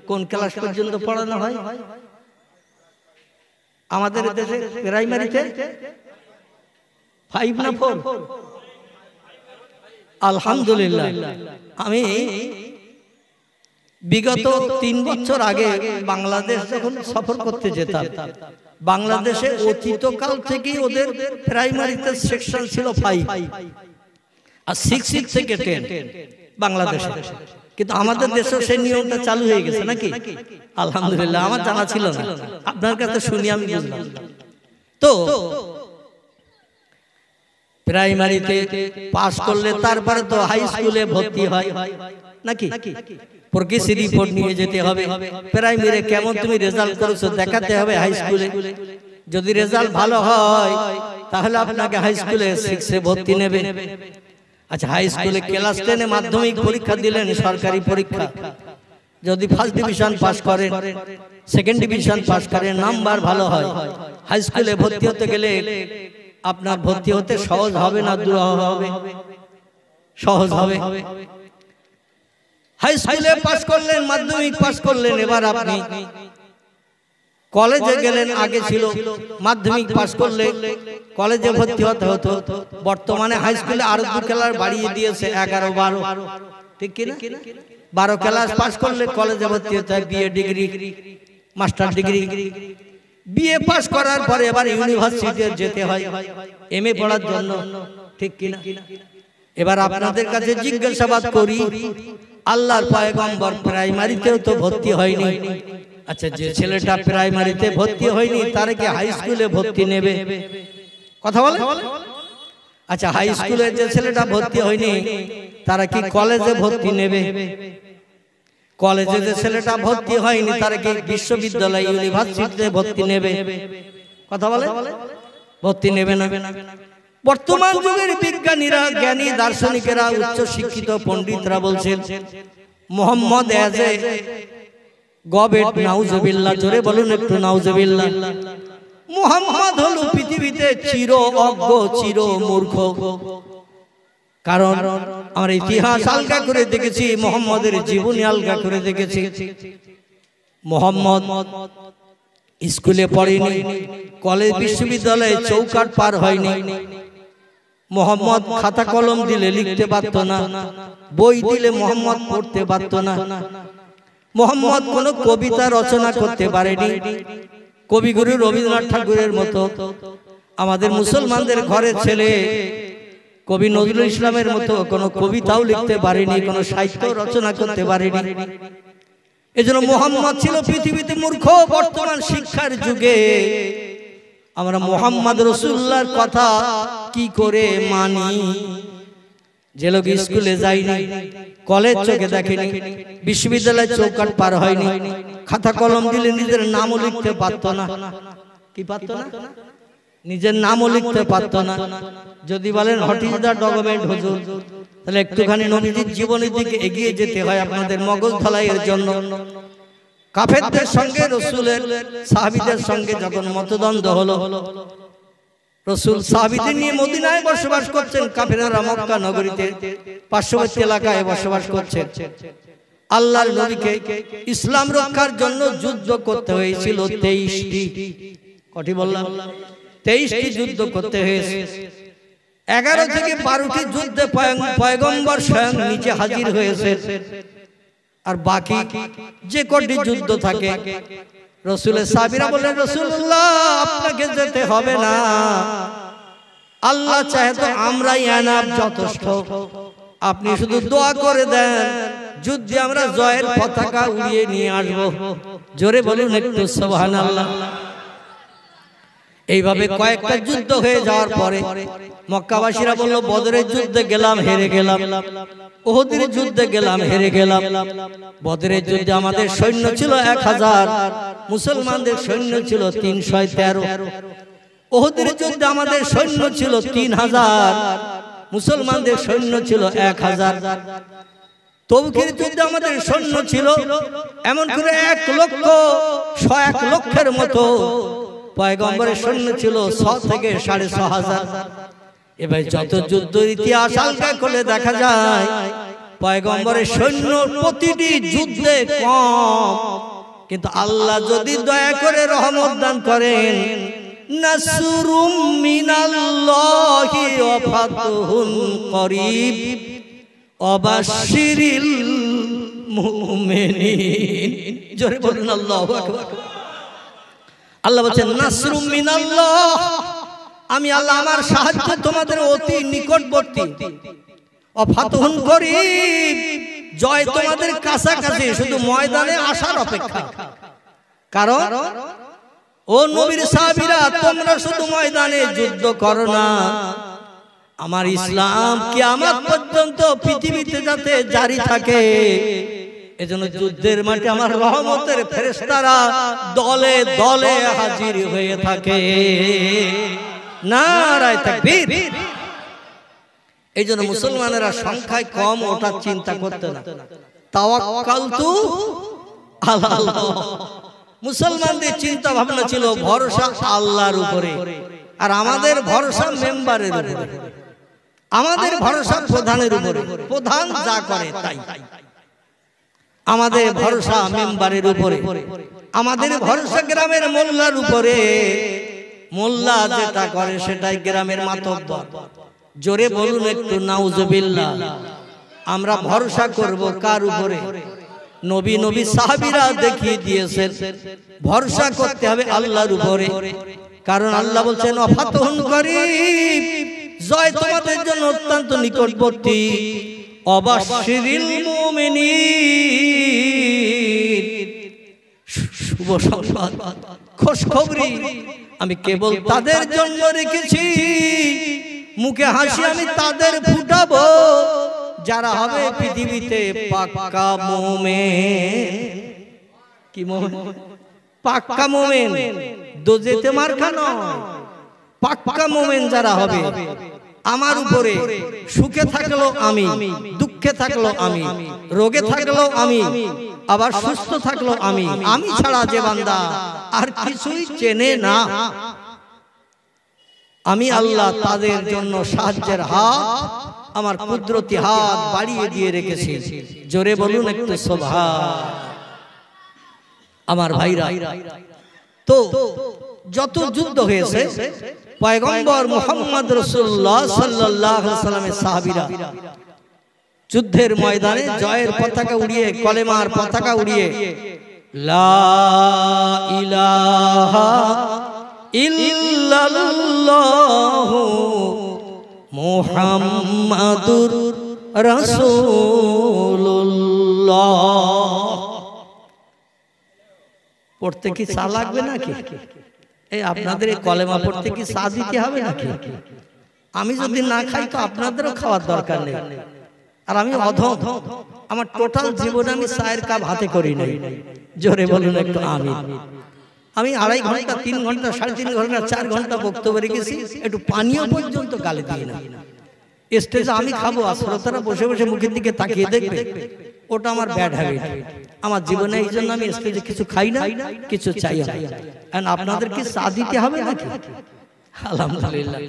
কোন ক্লাস পর্যন্ত পড়ানো হয়? আমাদের দেশে প্রাইমারিতে 5 না 4? আলহামদুলিল্লাহ, আমি বিগত 3 বছর আগে বাংলাদেশ যখন সফর করতে যেতাম, বাংলাদেশে অতীতকাল থেকেই ওদের প্রাইমারিতে সেকশন ছিল 5 আর 6 থেকে 10 বাংলাদেশে, কিন্তু আমাদের দেশেও সেই নিয়মটা চালু হয়ে গেছে নাকি? আলহামদুলিল্লাহ, আমার জানা ছিল না, আপনার কাছে শুনি আমি বুঝলাম। তো প্রাইমারিতে পাস করলে তারপরে তো হাই স্কুলে ভর্তি হয় নাকি? প্রকৃতি রিপোর্ট নিয়ে যেতে হবে, প্রাইমারি কেমন তুমি রেজাল্ট করেছো দেখাতে হবে হাই স্কুলে। যদি রেজাল্ট ভালো হয় তাহলে আপনাকে হাই স্কুলে 6 ভর্তি নেবে। আচ্ছা, হাই স্কুলে ক্লাস 10 মাধ্যমিক পরীক্ষা দিলেন, সরকারি পরীক্ষা, যদি ফার্স্ট ডিভিশন পাস করেন, সেকেন্ড ডিভিশন পাস করেন, নাম্বার ভালো হয়, হাই স্কুলে ভর্তি হতে গেলে আপনার ভর্তি হতে সহজ হবে না দুরূহ হবে? সহজ হবে। হাই স্কুলে পাস করলেন, মাধ্যমিক পাস করলেন, এবার আপনি কলেজে গেলেন। আগে ছিল মাধ্যমিক পাস করলে কলেজে ভর্তি হতে হতো, বর্তমানে হাই স্কুলে আরো 2 ক্লাস বাড়িয়ে দিয়েছে, 11, 12, ঠিক কি না? 12 ক্লাস পাস করলে কলেজে ভর্তি হতে হয়, BA degree, master degree. BA pass করার পরে এবার ইউনিভার্সিটিতে যেতে হয় এমএ পড়ার জন্য, ঠিক কি না? এবার আপনাদের কাছে জিজ্ঞাসাবাদ করি, আল্লাহর পয়গম্বর প্রাইমারিতেও তো ভর্তি হয়নি। আচ্ছা, যে ছেলেটা প্রাইমারিতে ভর্তি হয়নি তার কি হাই স্কুলে ভর্তি নেবে? কথা বলে। আচ্ছা, হাই স্কুলে যে ছেলেটা ভর্তি হয়নি তারা কি কলেজে ভর্তি নেবে? কলেজে যে ছেলেটা ভর্তি হয়নি তারা কি বিশ্ববিদ্যালয় ইউনিভার্সিটিতে ভর্তি নেবে? কথা বলে। ভর্তি নেবে না। বর্তমান যুগের বিজ্ঞানীরা, জ্ঞানী দার্শনিকেরা, উচ্চ শিক্ষিত পণ্ডিতরা বলছেন মুহাম্মদ এজ এ গবেট, নাউজুবিল্লাহ, জোরে বলুন একটু নাউজুবিল্লাহ। মুহাম্মদ হলো পৃথিবীতে চির অজ্ঞ, চির মূর্খ। কারণ আমরা ইতিহাস আলগা করে দেখেছি, মুহাম্মদের জীবনী আলগা করে দেখেছি। মুহাম্মদ স্কুলে পড়েনি, কলেজ বিশ্ববিদ্যালয়ে চৌকাঠ পার হয়নি। মুহাম্মদ খাতা কলম দিলে লিখতে পারত না, বই দিলে মুহাম্মদ পড়তে পারত না। মুহাম্মদ কোন কবিতা রচনা করতে পারেনি। কবিগুরু রবীন্দ্রনাথ ঠাকুরের মতো আমাদের মুসলমানদের ঘরের ছেলে কবি নজরুল ইসলামের মতো কোন কবিতাও লিখতে পারেনি, কোন সাহিত্য রচনা করতে পারেনি। এজন্য মুহাম্মদ ছিল পৃথিবীতে মূর্খ। বর্তমান শিক্ষার যুগে আমরা মুহাম্মদ রাসূলুল্লাহর কথা কি করে মানি? যে লোক স্কুলে যায়নি, কলেজ চোখে দেখেনি, বিশ্ববিদ্যালয় চৌকাঠ পার হয়নি, খাতা কলম দিলে নিজের নামও লিখতে পারত না। কি পারত না? নিজের নামও লিখতে পারত না। যদি বলেন হোয়াট ইজ দ্য ডকুমেন্ট হুজুর, তাহলে একটুখানি নবীজির জীবনের দিকে এগিয়ে যেতে হয় আপনাদের মগজ ধলাইয়ের জন্য। কাফেরদের সঙ্গে রাসূলের সাহাবীদের সঙ্গে যখন মতদ্বন্দ্ব হলো, রাসূল সাহাবীদের নিয়ে মদিনায় বসবাস করছেন, কাফেররা মক্কা নগরীতে পার্শ্ববর্তী এলাকায় বসবাস করছেন। আল্লাহর নবীকে ইসলাম রক্ষার জন্য যুদ্ধ করতে হয়েছিল 23টি। কটি বললাম? 23টি যুদ্ধ করতে হয়েছে। 11 থেকে 12টি যুদ্ধে পয়গম্বর স্বয়ং নিচে হাজির হয়েছে, আর বাকি যে কটি যুদ্ধ থাকে রাসূলের সাহাবীরা বলেন, রাসূলুল্লাহ আপনাকে যেতে হবে না, আল্লাহ চাহে তো আমরাই এনাফ, যথেষ্ট। আপনি শুধু দোয়া করে দেন, যুদ্ধে আমরা জয়ের পতাকা উড়িয়ে নিয়ে আসব। জোরে বলুন একটু সুবহানাল্লাহ। এইভাবে কয়েকটা যুদ্ধ হয়ে যাওয়ার পরে মক্কাবাসীরা বলল, বদরের যুদ্ধে গেলাম হেরে গেলাম, উহুদের যুদ্ধে গেলাম হেরে গেলাম। বদরের যুদ্ধে আমাদের সৈন্য ছিল 1000, মুসলমানদের সৈন্য ছিল 313। উহুদের যুদ্ধে আমাদের সৈন্য ছিল 3000, মুসলমানদের সৈন্য ছিল 1000। তবুকের যুদ্ধে আমাদের সৈন্য ছিল এমন করে 1 লক্ষের মতো, পয়গম্বরের সৈন্য ছিল 6 থেকে 6,500। এবার যত যুদ্ধের ইতিহাস আলগা করে দেখা যায়, পয়গম্বরের সৈন্য প্রতিটি যুদ্ধে কম, কিন্তু আল্লাহ যদি দয়া করে রহমত দান করেন, নাসরুম মিনাল্লাহি ওয়া ফাতহুন করিব ওয়াবাশশিরিল মুমিনিন। জোরে বলুন আল্লাহু আকবার। আল্লাহ বলেন নাসরুম মিনাল্লাহ, আমি আল্লাহ আমার সাহায্য তোমাদের অতি নিকটবর্তী, ওয়া ফাতহুন করিব, জয় তোমাদের কাছাকাছি, শুধু ময়দানে আসার অপেক্ষা। কারণ ও নবীর সাহাবীরা, তোমরা শুধু ময়দানে যুদ্ধ করো না, আমার ইসলাম কিয়ামত পর্যন্ত পৃথিবীতে যাতে জারি থাকে, এজন্য যুদ্ধের মাঠে আমার রহমতের ফেরেশতারা দলে দলে হাজির হয়ে থাকে। নারায়ে তাকবীর। এইজন্য মুসলমানেরা সংখ্যায় কম ওটা চিন্তা করতে না, তাওয়াক্কালতু আলাল্লাহ। মুসলমানদের চিন্তা ভাবনা ছিল ভরসা আল্লাহর উপরে, আর আমাদের ভরসা মেম্বারের উপরে, আমাদের ভরসা প্রধানের উপরে, প্রধান যা করে তাই। আমাদের ভরসা মেম্বারের উপরে, আমাদের ভরসা গ্রামের মোল্লার উপরে, মোল্লা যেটা করে সেটাই গ্রামের মাতব্বর। জোরে বলুন একটু নাউজুবিল্লাহ। আমরা ভরসা করব কার উপরে? নবী সাহাবীরা দেখিয়ে দিয়েছেন ভরসা করতে হবে আল্লাহর উপরে। কারণ আল্লাহ বলছেন ফাতহুন করিব, জয় তোমাদের জন্য অত্যন্ত নিকটবর্তী। ওয়াবাশশিরিল মুমিনিন, শুভ সংবাদ, খুশখবরি আমি কেবল তাদের জন্য রেখেছি, মুখে হাসি আমি তাদের ফুটাবো যারা হবে পৃথিবীতে পাক্কা মুমিন। কি মুমিন? পাক্কা মুমিন, দোজেতে মার্কা নয়। পাক্কা মুমিন যারা হবে, আমার উপরে সুখে থাকলো আমি, দুঃখে থাকলো আমি, রোগে থাকলো আমি, আবার সুস্থ থাকলো আমি, আমি ছাড়া যে বান্দা আর কিছুই চেনে না, আমি আল্লাহ তাদের জন্য সাহায্যের হাত, আমার কুদরতি হাত বাড়িয়ে দিয়ে রেখেছি। জোরে বলুন একটু সুবহান। আমার ভাইরা, তো যত যুদ্ধ হয়েছে, পয়গম্বর মুহাম্মদ রাসূলুল্লাহ সাল্লাল্লাহু আলাইহি ওয়াসাল্লামের সাহাবীরা যুদ্ধের ময়দানে জয়ের পতাকা উড়িয়ে, কলেমার পতাকা উড়িয়ে লা ইলাহা ইল্লাল্লাহু মুহাম্মাদুর রাসূলুল্লাহ পড়তে কি চা লাগবে নাকি? এই আপনাদের এই কলেমা পড়তে কি চা দিতে হবে নাকি? আমি যদি না খাই তো আপনাদেরও খাওয়ার দরকার নেই। আর আমি অধম, আমার টোটাল জীবনে আমি চায়ের কাপ হাতে করি নাই। জোরে বলুন একটু আমিন। আমি 2.5 ঘন্টা, 3 ঘন্টা, 3.5 ঘন্টা, 4 ঘন্টা বক্তব্য রেখেছি, একটু পানীয় পর্যন্ত গালে দিই না। স্টেজে আমি খাবো আর শ্রোতারা বসে বসে মুখের দিকে তাকিয়ে দেখবে, ওটা আমার ব্যাড হ্যাবিট আমার জীবনে। এই জন্য আমি স্টেজে কিছু খাই না, কিছু চাই না। কারণ আপনাদের কি চা দিতে হবে নাকি? আলহামদুলিল্লাহ।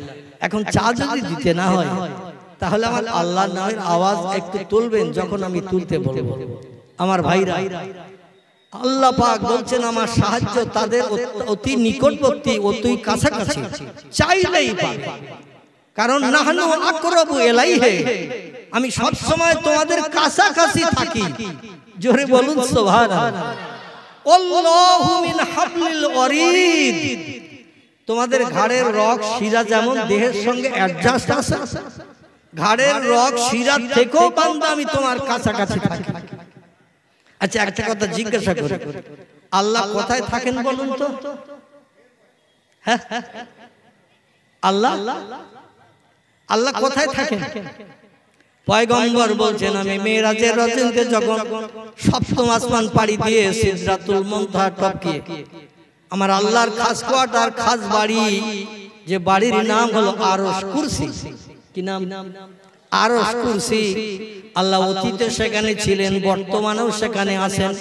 এখন চা যদি দিতে না হয় তাহলে আমার আল্লাহর নামের আওয়াজ একটু তুলবেন যখন আমি তুলতে বলবো। আমার ভাইরা, আল্লাহ পাক বলছেন আমার সাহায্য তাদের অতি নিকটবর্তী, অতি কাছাকাছি, চাইলেই পাবে। কারণ নাহনু আকরাবু ইলাইহি, আমি সব সময় তোমাদের কাছাকাছি থাকি। জোরে বলুন সুবহানাল্লাহ। আল্লাহু মিন হাবলিল ওয়ারিদ, তোমাদের ঘাড়ের রগ শিরা যেমন দেহের সঙ্গে অ্যাডজাস্ট আছে, ঘাড়ের রগ শিরা থেকেও বান্দা আমি তোমার কাছাকাছি থাকি। আচ্ছা একটা কথা জিজ্ঞাসা করি, আল্লাহ কোথায় থাকেন বলুন তো? হ্যাঁ, আল্লাহ আল্লাহ কোথায় থাকেন? পয়গম্বর বলছেন আমি মেরাজের রাতে যখন সপ্তম আসমান পাড়ি দিয়ে সিদরাতুল মুনতাহা টপকিয়ে আমার আল্লাহর খাস কোয়ার্টার, খাস বাড়ি, যে বাড়ির নাম হলো আরশ কুরসি। কি নাম? আরশ কুরসি। আল্লাহ অতীতে সেখানে ছিলেন, বর্তমানেও সেখানে আছেন,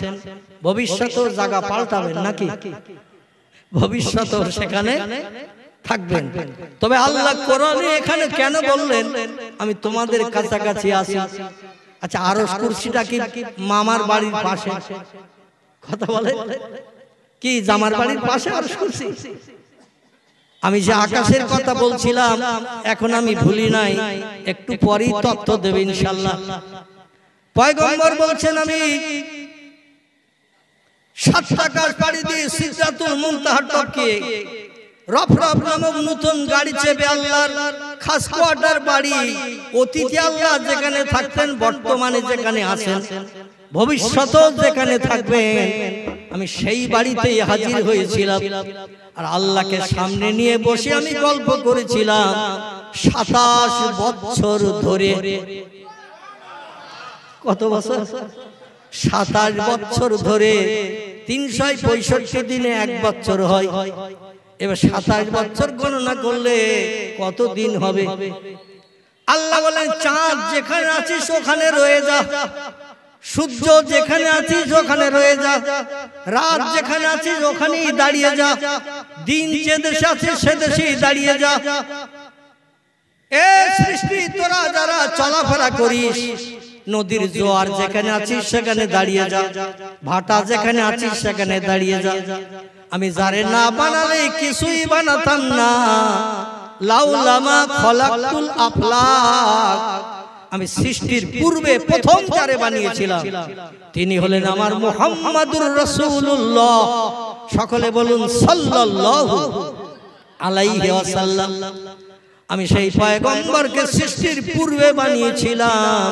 ভবিষ্যতেও জায়গা পাল্টাবেন নাকি? ভবিষ্যতেও সেখানে থাকবেন। তবে আল্লাহ কোরআনে এখানে কেন বললেন আমি তোমাদের কাছাকাছি আছি? আচ্ছা, আরশ কুরসিটা কি মামার বাড়ির পাশে? কথা বলে কি জামার বাড়ির পাশে আরশ কুরসি? আমি যে আকাশের কথা বলছিলাম এখন আমি ভুলি নাই, একটু পরেই তথ্য দেব ইনশাআল্লাহ। পয়গম্বর বলছেন আমি 7 আকাশ পাড়ি দিয়ে সিদরাতুল মুনতাহা টপকিয়ে রফরফ নামক নতুন গাড়ি চেপে আল্লাহর খাস কোয়ার্টার বাড়ি, অতীতে আল্লাহ যেখানে থাকতেন, বর্তমানে যেখানে আছেন, ভবিষ্যতেও যেখানে থাকবেন, আমি সেই বাড়িতেই হাজির হয়েছিলাম। আর আল্লাহকে সামনে নিয়ে বসে আমি গল্প করেছিলাম 27 বছর ধরে। কত বছর? 27 বছর ধরে। 365 দিনে 1 বছর হয়। এবার 27 বছর গণনা করলে কত দিন হবে? আল্লাহ বলেন চাঁদ যেখানে আছিস ওখানে রয়ে যা, সূর্য যেখানে আছিস ওখানে রয়ে যা, রাত যেখানে আছিস ওখানেই দাঁড়িয়ে যা, দিন যে দেশে আছিস সে দেশেই দাঁড়িয়ে যা। এ সৃষ্টি তোরা যারা চলাফেরা করিস, নদীর জোয়ার যেখানে আছিস সেখানে দাঁড়িয়ে যা, ভাটা যেখানে আছিস সেখানে দাঁড়িয়ে যা। আমি যারে না বানালে কিছুই বানাতাম না, লাউলামা খলাকতুল আফলাক। আমি সৃষ্টির পূর্বে প্রথম যারে বানিয়েছিলাম তিনি হলেন আমার মুহাম্মাদুর রাসূলুল্লাহ। সকলে বলুন সাল্লাল্লাহু আলাইহি ওয়াসাল্লাম। আমি সেই পয়গম্বরকে সৃষ্টির পূর্বে বানিয়েছিলাম।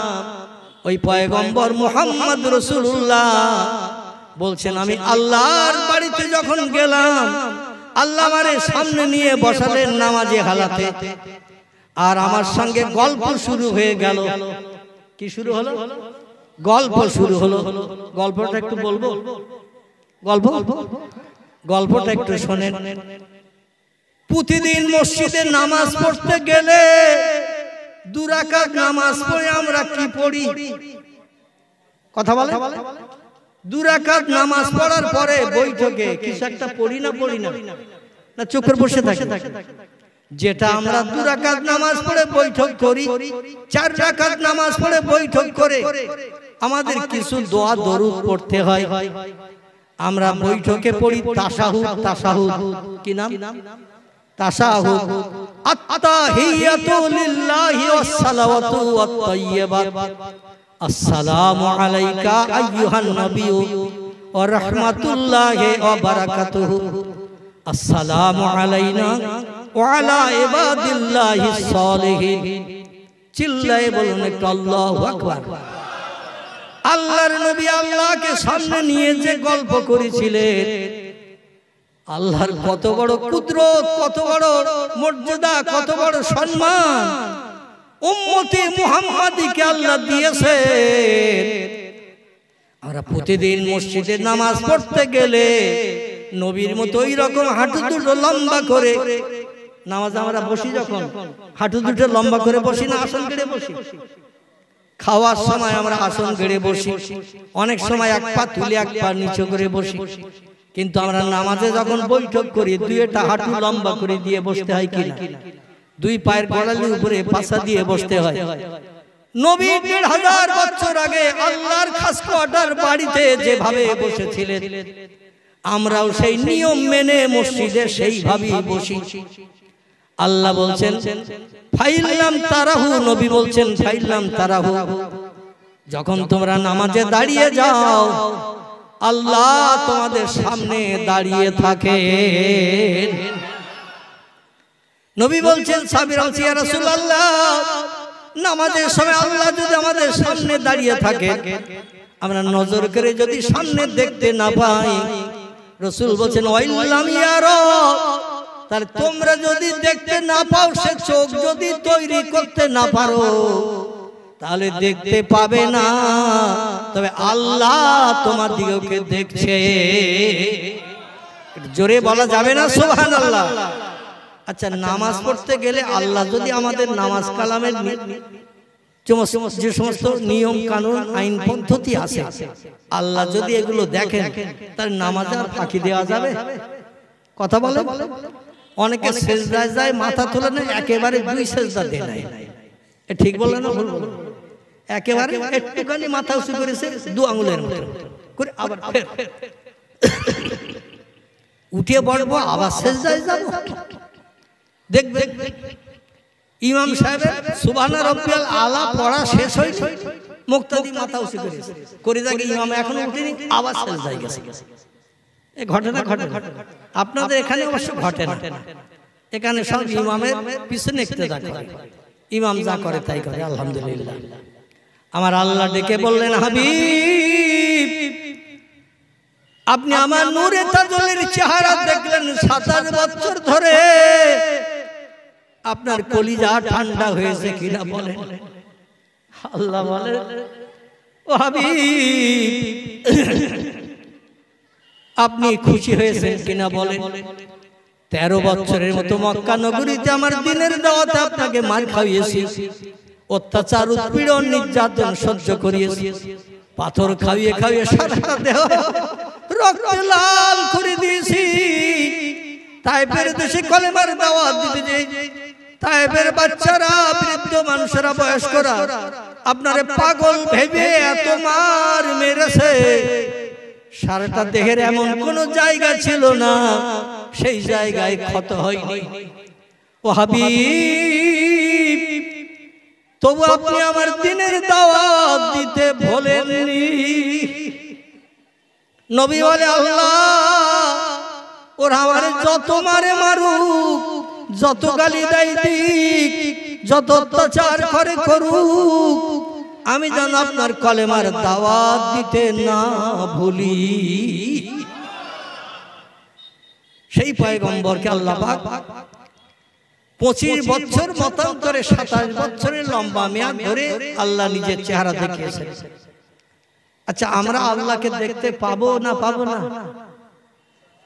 ওই পয়গম্বর মুহাম্মদ রাসূলুল্লাহ বলছেন আমি আল্লাহর বাড়িতে যখন গেলাম, আল্লাহ আমারে সামনে নিয়ে বসালেন নামাজে হালাতে, আর আমার সঙ্গে গল্প শুরু হয়ে গেল। কি শুরু হলো? গল্প শুরু হলো। গল্পটা একটু বলবো? গল্পটা একটু শোনেন। প্রতিদিন মসজিদে নামাজ পড়তে গেলে 2 রাকাত নামাজ পড়ে আমরা কি পড়ি? কথা বলে 2 রাকাত নামাজ পড়ার পরে বৈঠকে কিছু একটা পড়ি না না চোখের বসে থাকে? যেটা আমরা 2 রাকাত নামাজ পড়ে বৈঠক করি, 4 রাকাত নামাজ পড়ে বৈঠক করে আমাদের কিছু দোয়া দরুদ পড়তে হয়। আমরা বৈঠকে পড়ি তাশাহুদ। কি নাম? তাশাহুদ। আত্তাহিয়াতু লিল্লাহি ওয়াস সালাওয়াতু ওয়াত তাইয়্যিবাত। আসসালামু আলাইকা আইয়ুহান নাবিয়্যু ওয়া রাহমাতুল্লাহি ওয়া বারাকাতুহু। আসসালামু আলাইনা ওয়া আলা ইবাদিল্লাহিস সালিহিন। চিল্লায়ে বলুন একটু আল্লাহু আকবার। আল্লাহর নবী আল্লাহকে সামনে নিয়ে যে গল্প করেছিলেন, আল্লাহর কত বড় কুদরত, কত বড় মর্যাদা, কত বড় সম্মান উম্মতে মুহাম্মাদীকে আল্লাহ দিয়েছেন। আমরা প্রতিদিন মসজিদে নামাজ পড়তে গেলে নবীর মতো ওই রকম হাঁটু দুটো লম্বা করে নামাজ আমরা বসি, যখন হাঁটু দুটো লম্বা করে বসি না, আসন গেড়ে বসি। খাওয়ার সময় আমরা আসন গেড়ে বসি, অনেক সময় 1 পা তুলে 1 পা নিচু করে বসি। কিন্তু আমরা নামাজে যখন বৈঠক করি 2টা হাঁটু লম্বা করে দিয়ে বসতে হয় কিনা? 2 পায়ের গোড়ালির উপরে পাছা দিয়ে বসতে হয়। নবী 1500 বছর আগে আল্লাহর খাস কোয়ার্টার বাড়িতে যেভাবে বসেছিলেন, আমরাও সেই নিয়ম মেনে মসজিদে সেইভাবেই বসি। আল্লাহ বলছেন ফাইল্লাম তারাহু, নবী বলছেন ফাইল্লাম তারাহু, যখন তোমরা নামাজে দাঁড়িয়ে যাও আল্লাহ তোমাদের সামনে দাঁড়িয়ে থাকেন। নবী বলছেন সাহাবীরা বলছে ইয়া রাসূলুল্লাহ, নামাজের সময় আল্লাহ যদি আমাদের সামনে দাঁড়িয়ে থাকে, আমরা নজর করে যদি সামনে দেখতে না পাই, রাসূল বলেন ওয়াইল্লাম ইয়ারা, তাহলে তোমরা যদি দেখতে না পাও, সে চোখ যদি তৈরি করতে না পারো, তাহলে দেখতে পাবে না। তবে আল্লাহ তোমার দিকে দেখছে। জোরে বলা যাবে না সুবহানাল্লাহ? আচ্ছা, নামাজ পড়তে গেলে আল্লাহ যদি আমাদের নামাজ কালামের যে সমস্ত নিয়ম কানুন আইন পদ্ধতি আছে, আল্লাহ যদি এগুলো দেখেন, তার নামাজে আর ফাঁকি দেওয়া যাবে? কথা বলে। অনেকে সেজদায় যায়, মাথা তোলে না, একেবারে 2 সেজদা দেয় নাই। ঠিক বলে না ভুল বলে? একেবারে একটুখানি মাথা উঁচু করেছে 2 আঙ্গুলের মতো করে, আবার উঠে বলবো আবার সেজদায় যাব। দেখবে ইমাম সাহেবের সুবহান রাব্বিয়াল আলা পড়া শেষ হয়েছে, মুক্তাদি মাথা উঁচু করেছে করে দেখে ইমাম এখনো উঠেনি, আবার সেজদায় গেছে। এই ঘটনা ঘটে। আপনাদের এখানে অবশ্য ঘটে না। এখানে সব ইমামের পিছনে ইক্তেদা করে, ইমাম যা করে তাই করে। আলহামদুলিল্লাহ। আমার আল্লাহ ডেকে বললেন, হাবিব, আপনি আমার নূরে তাজলের চেহারা দেখলেন 27 বছর ধরে, আপনার কলিজা ঠান্ডা হয়েছে কিনা বলেন? আল্লাহ বলেন, ও হাবিব, আপনি খুশি হয়েছেন কিনা বলেন? 13 বছরের মতো মক্কা নগরীতে আমার দিনের দাওয়াতে আপনাকে মার খাইয়েছি, অত্যাচার উৎপীড়ন নির্যাতন সহ্য করিয়েছি, পাথর খাইয়ে খাইয়ে সারা দেহ রক্ত লাল করে দিয়েছি। তায়েফের দেশে কলেমার দাওয়াত দিতে যাই, তায়েফের বাচ্চারা, বৃদ্ধ মানুষেরা, বয়স্করা আপনারে পাগল ভেবে এত মার মেরেছে, সারাটা দেহের এমন কোন জায়গা ছিল না সেই জায়গায় ক্ষত হয়নি। ও হাবিব, তবু আপনি আমার দিনের দাওয়াত দিতে ভোলেননি। নবী বলে, আল্লাহ, ওরা আমার যত মারে মারুক, যত গালি দেয় দিক, যত অত্যাচার করে করুক, আমি যেন আপনার কলেমার দাওয়াত দিতে না ভুলি। সেই পয়গম্বরকে আল্লাহ পাক 25 বছর মতান্তরে 27 বছরের লম্বা মেয়াদ ধরে আল্লাহ নিজের চেহারা দেখিয়েছেন। আচ্ছা, আমরা আল্লাহকে দেখতে পাবো না পাবো না?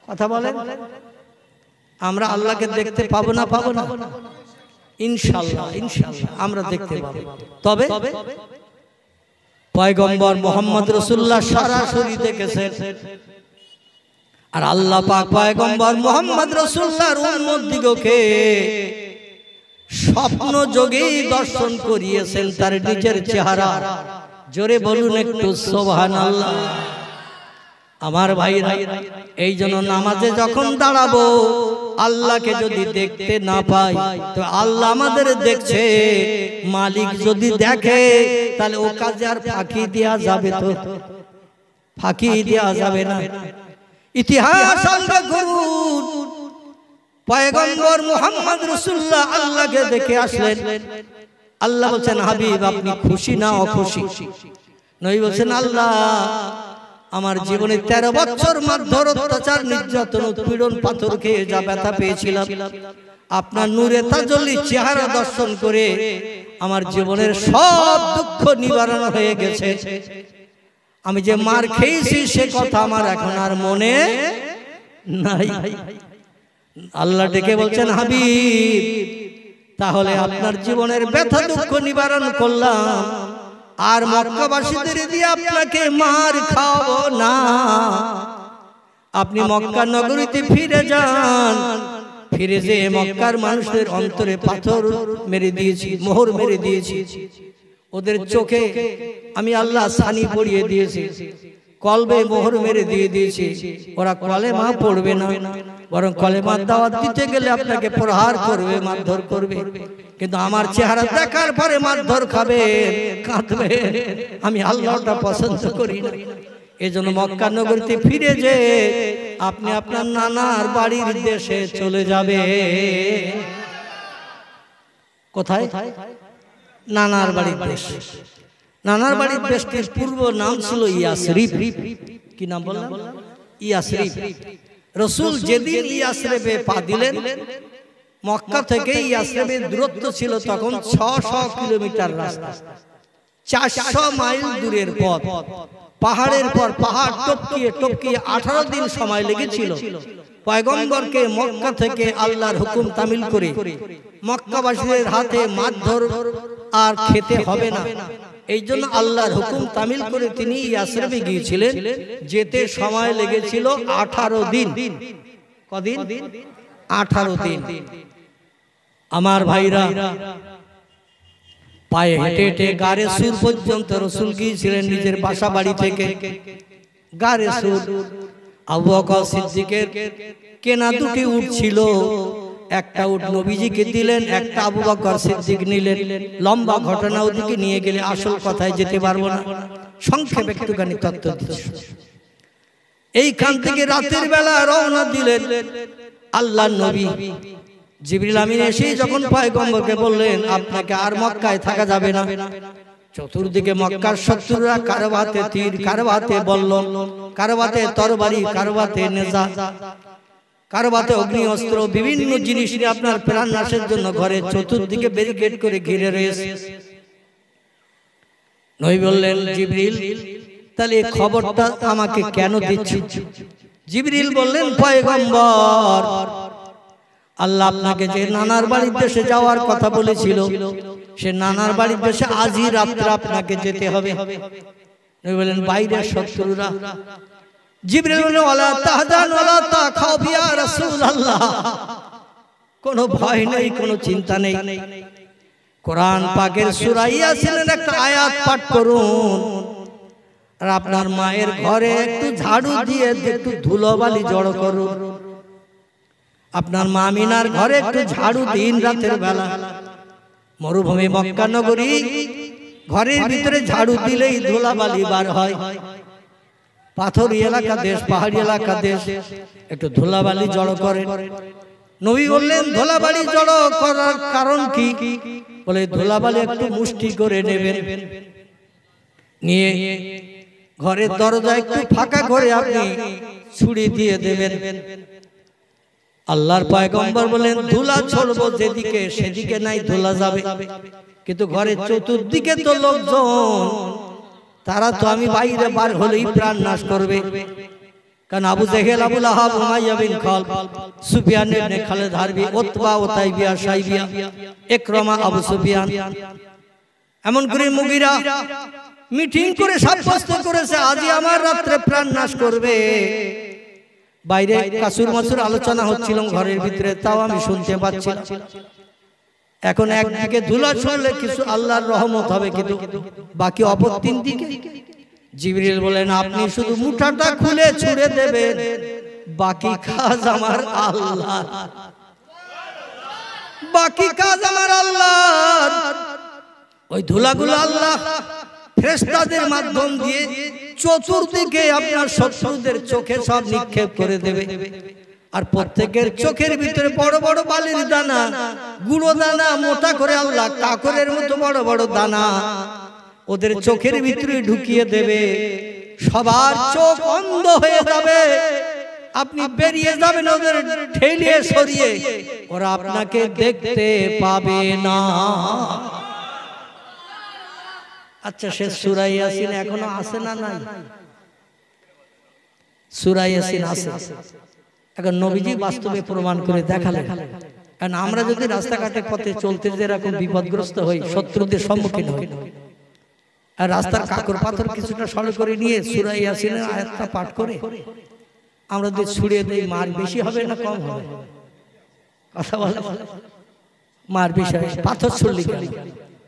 কথা বলেন। আমরা আল্লাহকে দেখতে পাবো না পাবো না? ইনশাআল্লাহ, ইনশাআল্লাহ আমরা দেখতে পাবো। তবে পয়গম্বর মুহাম্মদ রাসূলুল্লাহ সরাসরি দেখেছেন, আর আল্লাহ পাক পয়গম্বর মুহাম্মদ রাসূলুল্লাহর উম্মতদিগকে স্বপ্ন যোগেই দর্শন করিয়েছেন তার নিজের চেহারা। জোরে বলুন একটু সুবহানাল্লাহ। আমার ভাইরা, এই জন্য নামাজে যখন দাঁড়াবো, আল্লাহকে যদি দেখতে না পাই, তো আল্লাহ আমাদের দেখছে। মালিক যদি দেখে, তাহলে ও কাজে আর ফাঁকি দেওয়া যাবে? তো ফাঁকি দেওয়া যাবে না। ইতিহাস আল্লাহ করুন, পয়গম্বর মুহাম্মদ রাসূলুল্লাহ আল্লাহকে দেখে আসলেন। আল্লাহ বলছেন, হাবিব, আপনি খুশি না অখুশি? নবী বলছেন, আল্লাহ, আমার জীবনে 13 বছর মারধর, অত্যাচার, নির্যাতন, উৎপীড়ন, পাথর খেয়ে যা ব্যথা পেয়েছিলাম, আপনার নূরে তাজল্লি চেহারা দর্শন করে আমার জীবনের সব দুঃখ নিবারণ হয়ে গেছে। আমি যে মার খেয়েছি সে কথা আমার এখন আর মনে নাই। আল্লাহ ডেকে বলছেন, হাবিব, তাহলে আপনার জীবনের ব্যথা দুঃখ নিবারণ করলাম, আর মক্কাবাসীদের দিয়ে আপনাকে মার খাওয়াবো না। আপনি মক্কা নগরীতে ফিরে যান। ফিরে যেয়ে মক্কার মানুষদের অন্তরে পাথর মেরে দিয়েছি, মোহর মেরে দিয়েছি, ওদের চোখে আমি আল্লাহ সানি পড়িয়ে দিয়েছি, কলবে মোহর মেরে দিয়ে দিয়েছি। ওরা কলেমা পড়বে না, বরং কলেমার দাওয়াত দিতে গেলে আপনাকে প্রহার করবে, মারধর করবে। কিন্তু আমার চেহারা দেখার পরে মারধর খাবে, কাঁদবে। আমি আল্লাহটা পছন্দ করি না। এজন্য মক্কা নগরীতে ফিরে যে আপনি আপনার নানার বাড়ির দেশে চলে যাবে। কোথায়? নানার বাড়ির দেশ। নানার বাড়ির দেশটির পূর্ব নাম ছিল ইয়াসরিব। কি নাম বললাম? ইয়াসরিব। রসুল যেদিন ইয়াসরিবে পা দিলেন, মক্কা থেকে ইয়াসরিবের দূরত্ব ছিল তখন 600 কিলোমিটার রাস্তা, 400 মাইল দূরের পথ। পাহাড়ের পর পাহাড় টপকিয়ে টপকিয়ে 18 দিন সময় লেগেছিল পয়গম্বরকে মক্কা থেকে আল্লাহর হুকুম তামিল করে মক্কাবাসীদের হাতে মারধর আর খেতে হবে না, এই জন্য আল্লাহর হুকুম তামিল করে তিনি ইয়াসরিবে গিয়েছিলেন। যেতে সময় লেগেছিল 18 দিন। কদিন? 18 দিন। আমার ভাইরা, পায়ে হেঁটে হেঁটে গারে সুর পর্যন্ত রসুল গিয়েছিলেন নিজের বাসা বাড়ি থেকে। গারে সুর আবু বকর সিদ্দিকের কেনা দুটি উট ছিল, একটা উট নবীজিকে দিলেন, একটা আবু বকর সিদ্দিক নিলেন। লম্বা ঘটনা, ওদিকে নিয়ে গেলে আসল কথায় যেতে পারবো না, সংক্ষেপে একটুখানি তথ্য দিচ্ছি। এইখান থেকে রাতের বেলা রওনা দিলেন আল্লাহর নবী। জিবরিল আমিন এসে যখন পয়গম্বরকে বললেন, আপনাকে আর মক্কায় থাকা যাবে না। চতুর্দিকে মক্কার শত্রুরা কারো হাতে তীর, কারো হাতে বল্লম, কারো হাতে তরবারি, কারো হাতে নেজা, কারো হাতে অগ্নি অস্ত্র, বিভিন্ন জিনিস নিয়ে আপনার প্রাণ নাশের জন্য ঘরে চতুর্দিকে ব্যারিকেড করে ঘিরে রয়েছে। নবী বললেন, জিবরিল তাহলে এই খবরটা আমাকে কেন দিচ্ছ? জিবরিল বললেন, পয়গম্বর আল্লাহ আপনাকে যে নানার বাড়ির দেশে যাওয়ার কথা বলেছিল, সে নানার বাড়ির দেশে আজই রাত্রে আপনাকে যেতে হবে। নবী বললেন, বাইরের শত্রুরা। জিবরিল বললেন, ওয়ালা তাহজান ওয়ালা তাখাফ ইয়া রাসূলুল্লাহ, কোনো ভয় নেই, কোনো চিন্তা নেই। কোরআন পাকের সূরা ইয়াসিনের একটা আয়াত পাঠ করুন, আর আপনার মায়ের ঘরে একটু ঝাড়ু দিয়ে একটু ধুলোবালি জড়ো করুন। আপনার মা আমিনার ঘরে একটু ঝাড়ু দিন রাতের বেলা। মরুভূমি মক্কা নগরী, ঘরের ভিতরে ঝাড়ু দিলেই ধুলাবালি বার হয়। পাথরি এলাকা দেশ, পাহাড়ি এলাকা দেশ, একটু ধুলাবালি জড়ো করেন। নবী বললেন, ধুলাবালি জড়ো করার কারণ কি? বলে, ধুলাবালি একটু মুষ্টি করে নেবেন, নিয়ে ঘরের দরজা একটু ফাঁকা করে আপনি ছুরি দিয়ে দেবেন। আল্লাহর পয়গম্বর বলেন, ধুলা ছড়বো যেদিকে সেদিকে নাই ধুলা যাবে, কিন্তু ঘরের চতুর্দিকে তো লোকজন, তারা তো আমি বাইরে বার হলেই প্রাণ নাশ করবে। কারণ আবু জেহেল, আবু লাহাব, উমাইয়া বিন খালদ, সুফিয়ান ইবনে খালেদ হারবি, উতবা, উতাইবিয়া, শাইবিয়া, ইকরামা, আবু সুফিয়ান, এমন করে মুগিরা মিটিং করে সাব্যস্ত করেছে আজই আমার রাত্রে প্রাণ নাশ করবে। বাইরে কাসুর মাসুর আলোচনা হচ্ছিল ঘরের ভিতরে, তাও আমি শুনতে পাচ্ছি। এখন একদিকে ধুলা ছড়লে কিছু আল্লাহর রহমত হবে, কিন্তু বাকি অপর তিন দিকে। জিবরিল বলেন, আপনি শুধু মুঠাটা খুলে ছুঁড়ে দেবেন, বাকি কাজ আমার আল্লাহ, বাকি কাজ আমার আল্লাহ। ওই ধুলাগুলো আল্লাহ ফেরেশতাদের মাধ্যম দিয়ে চতুর্দিকে আপনার শত্রুদের চোখে সব নিক্ষেপ করে দেবে। আর প্রত্যেকের চোখের ভিতরে বড় বড় বালির দানা, গুঁড়ো দানা, মোটা করে আল্লাহ কাকরের মতো বড় বড় দানা ওদের চোখের ভিতরে ঢুকিয়ে দেবে। সবার চোখ অন্ধ হয়ে যাবে, আপনি বেরিয়ে যাবেন ওদের ঠেলিয়ে সরিয়ে, ওরা আপনাকে দেখতে পাবে না। আচ্ছা, সে সূরা ইয়াসিন এখনো আছে না নাই? সূরা ইয়াসিন আছে। এখন নবীজি বাস্তবে প্রমাণ করে দেখালেন। কারণ আমরা যদি রাস্তাঘাটে পথে চলতে যেরকম বিপদগ্রস্ত হই, শত্রুদের সম্মুখীন হই, আর রাস্তার কাকর পাথর কিছুটা সরে করে নিয়ে সূরা ইয়াসিনের আয়াতটা পাঠ করে আমরা যদি ছুড়ে দেই, মার বেশি হবে না কম হবে? কথা বলে, মার বেশি হবে। পাথর ছুড়লি কেন?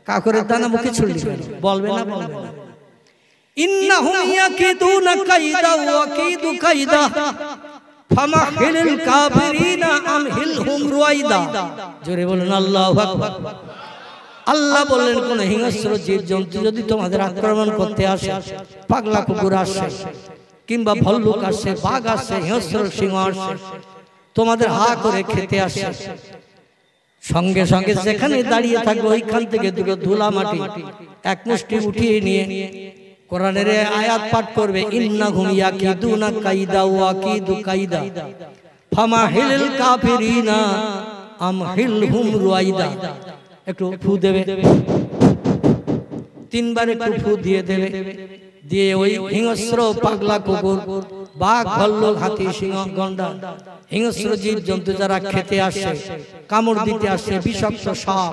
কাকরের দানা মুখে ছুড়লি কেন? বলবে না, বলবে না। ইন্নাহুম ইয়াকিদুনা কাইদা ওয়া আকিদু কাইদা ফামাহিলিল কাফিরিনা আমহিলহুম রুয়াইদা। জোরে বলুন আল্লাহু আকবার। আল্লাহ বললেন, কোন হিংস্র জীবজন্তু যদি তোমাদের আক্রমণ করতে আসে, পাগলা কুকুর আসে, কিংবা ভল্লুক আসে, বাঘ আসে, হিংস্র সিংহ আসে, তোমাদের হা করে খেতে আসে, সঙ্গে সঙ্গে যেখানে দাঁড়িয়ে থাকবে ওইখান থেকে দুটো ধুলা মাটি এক মুষ্টি উঠিয়ে নিয়ে কোরআনের আয়াত পাঠ করবে, ইন্নাহুম ইয়াকিদুনা কাইদা ওয়া আকিদু কাইদা ফামাহিলিল কাফিরিনা আমহিলহুম রুয়াইদা। একটু ফু দেবে, তিনবার একটু ফু দিয়ে দেবে, দিয়ে ওই হিংস্র পাগলা কুকুর, বাঘ, ভাল্লুক, হাতি, সিংহ, গন্ডার, হিংস্র জীব জন্তু যারা খেতে আসে, কামড় দিতে আসে, বিষাক্ত সাপ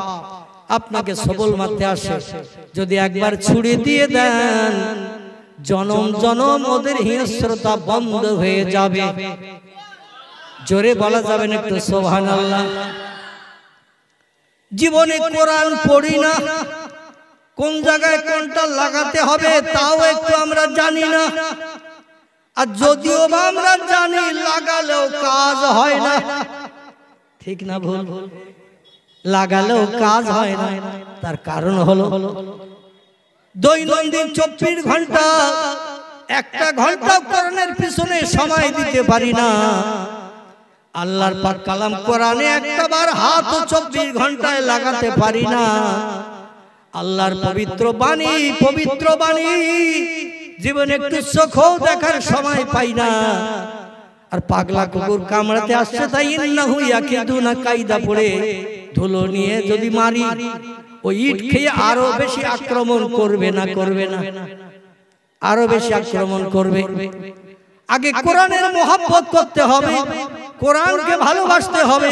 আপনাকে সবল মারতে আসে, যদি একবার ছুড়ে দিয়ে দেন জনম জনম ওদের হিংস্রতা বন্ধ হয়ে যাবে। জোরে বলা যাবে না একটু সুবহানাল্লাহ? জীবনে কোরআন পড়ি না, কোন জায়গায় কোনটা লাগাতে হবে তাও একটু আমরা জানি না, আর যদিও বা আমরা জানি লাগালেও কাজ হয় না। ঠিক না ভুল? লাগালেও কাজ হয় না। তার কারণ হলো দৈনন্দিন 24 ঘন্টা একটা ঘন্টা কোরআনের পিছনে সময় দিতে পারি না। আল্লাহর পাক কালাম কোরআনে একটাবার হাত 24 ঘন্টায় লাগাতে পারি না। আল্লাহর পবিত্র বাণী জীবনে একটু চোখও দেখার সময় পাই না। আর পাগলা কুকুর কামড়াতে আসছে, তাই ইন্নাহু ইয়াকিদুনা কাইদা পড়ে ধুলো নিয়ে যদি মারি, ওই ইট খেয়ে আরো বেশি আক্রমণ করবে না? করবে না? আরো বেশি আক্রমণ করবে। আগে কোরআনের মহব্বত করতে হবে, কোরআনকে ভালোবাসতে হবে,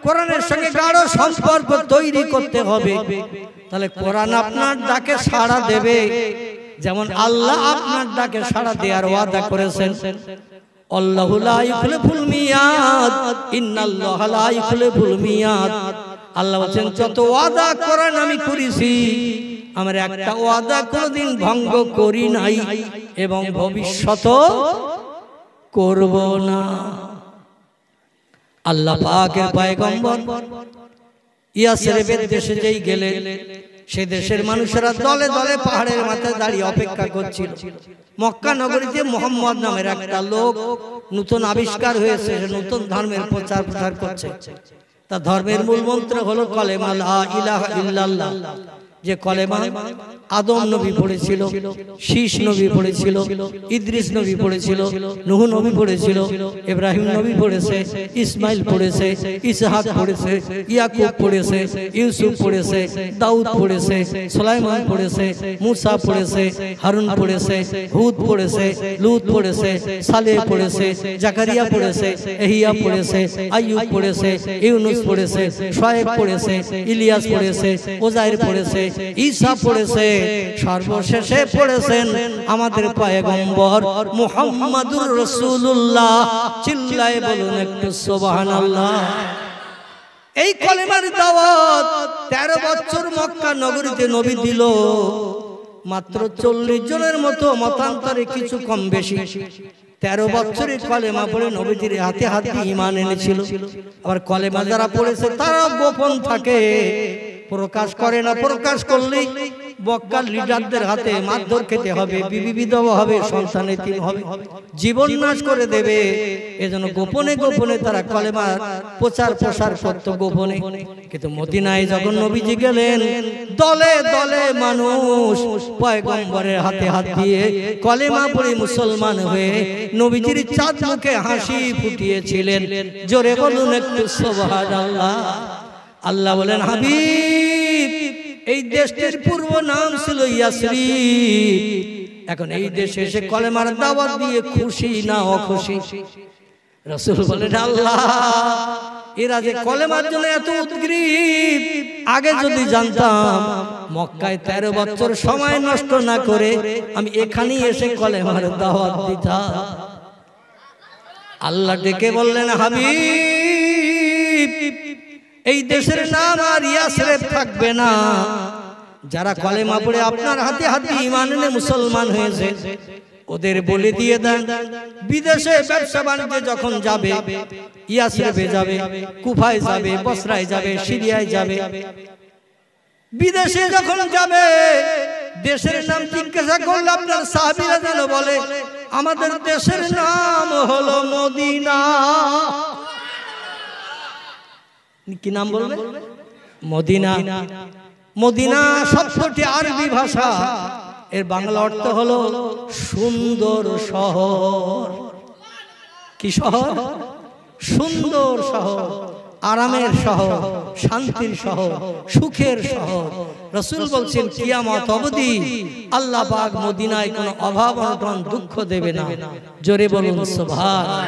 কোরআনের সঙ্গে গাঢ় সম্পর্ক তৈরি করতে হবে, তাহলে কোরআন আপনার ডাকে সাড়া দেবে। যেমন আল্লাহ আপনার ডাকে সাড়া দেওয়ার ওয়াদা করেছেন, আল্লাহু লা ইখলিফুল মিয়াদ, ইন্নাল্লাহা লা ইখলিফুল মিয়াদ। আল্লাহ বলেন যত ওয়াদা কোরআন আমি করেছি, আমার একটা ওয়াদা কোনোদিন ভঙ্গ করি নাই এবং ভবিষ্যতও করব না। আল্লাহ পাকের পয়গম্বর ইয়াসরিবের দেশে যেই গেলেন, সে দেশের মানুষেরা দলে দলে পাহাড়ের মাথায় দাঁড়িয়ে অপেক্ষা করছিল। মক্কা নগরীতে মুহাম্মদ নামের একটা লোক নতুন আবিষ্কার হয়েছে, নতুন ধর্মের প্রচার করছে। তা ধর্মের মূল মন্ত্র হলো কলেমা লা ইলাহা ইল্লাল্লাহ। যে কলেমা আদম নবী পড়েছিল, শীষ নবী পড়েছিল, ইদ্রিস নবী পড়েছিল, নূহ নবী পড়েছিল, ইব্রাহিম নবী পড়েছে, ইসমাইল পড়েছে, ইসহাক পড়েছে, ইয়াকুব পড়েছে, ইউসুফ পড়েছে, দাউদ পড়েছে, সুলাইমান পড়েছে, মুসা পড়েছে, হারুন পড়েছে, হুদ পড়েছে, লূত পড়েছে, সালেহ পড়েছে, জাকারিয়া পড়েছে, ইহইয়া পড়েছে, আইয়ুব পড়েছে, ইউনুস পড়েছে, শুআয়ব পড়েছে, ইলিয়াস পড়েছে, ওজাইর পড়েছে, ঈসা পড়েছে, সর্বশেষে পড়েছেন আমাদের পয়গম্বর মুহাম্মাদুর রাসূলুল্লাহ। চিল্লায়ে বলুন একটু সুবহানাল্লাহ। এই কলেমার দাওয়াত 13 বছর মক্কা নগরীতে নবী দিল। মাত্র 40 জনের মতো মতান্তরে কিছু কম বেশি 13 বছরে কলেমা পড়ে নবীজির হাতে হাতে ঈমান এনেছিল। আবার কলেমা যারা পড়েছে তারা গোপন থাকে, প্রকাশ করে না। প্রকাশ করলেই বক্কার লিডারদের হাতে মারধর খেতে হবে, বিবি বিধবা হবে, সন্তান এতিম হবে, জীবন নাশ করে দেবে। এজন্য গোপনে গোপনে তারা কলেমা প্রচার প্রসার করত গোপনে। কিন্তু মদিনায় যখন নবীজি গেলেন, দলে দলে মানুষ পয়গম্বরের হাতে হাত দিয়ে কলেমা পড়ে মুসলমান হয়ে নবীজির চাঁদ মুখে হাসি ফুটিয়েছিলেন। জোরে বলুন একটু সুবহানাল্লাহ। আল্লাহ বলেন, হাবিব এই দেশটির পূর্ব নাম ছিল ইয়াসরিব, এখন এই দেশে এসে কলেমার দাওয়াত দিয়ে খুশি না অখুশি? রাসূল বলেন, আল্লাহ এরা যে কলেমার জন্য এত উদ্গ্রীব, আগে যদি জানতাম মক্কায় 13 বছর সময় নষ্ট না করে আমি এখানেই এসে কলেমার দাওয়াত দিতাম। আল্লাহ ডেকে বললেন, হাবিব এই দেশের নাম আর ইয়াসরিব থাকবে না। যারা কলেমা পড়ে আপনার হাতে হাতে ঈমান এনে মুসলমান হয়েছে ওদের বলে দিয়ে দেন, বিদেশে ব্যবসা বাণিজ্যে যখন যাবে, ইয়াসরিবে যাবে, কুফায় যাবে, বসরায় যাবে, সিরিয়ায় যাবে, বিদেশে যখন যাবে দেশের নাম জিজ্ঞাসা করলে আপনার সাহাবীরা যেন বলে আমাদের দেশের নাম হলো মদিনা। কি নাম বলবে? মদিনা। মদিনা শব্দটি আরবি ভাষা, এর বাংলা অর্থ হলো সুন্দর শহর। কি শহর? সুন্দর শহর, আরামের শহর, শান্তির শহর, সুখের শহর। রাসূল বলছেন কিয়ামত অবধি আল্লাহ পাক মদিনায় কোনো অভাব অনটন দুঃখ দেবে না। জোরে বলুন সুবহানাল্লাহ।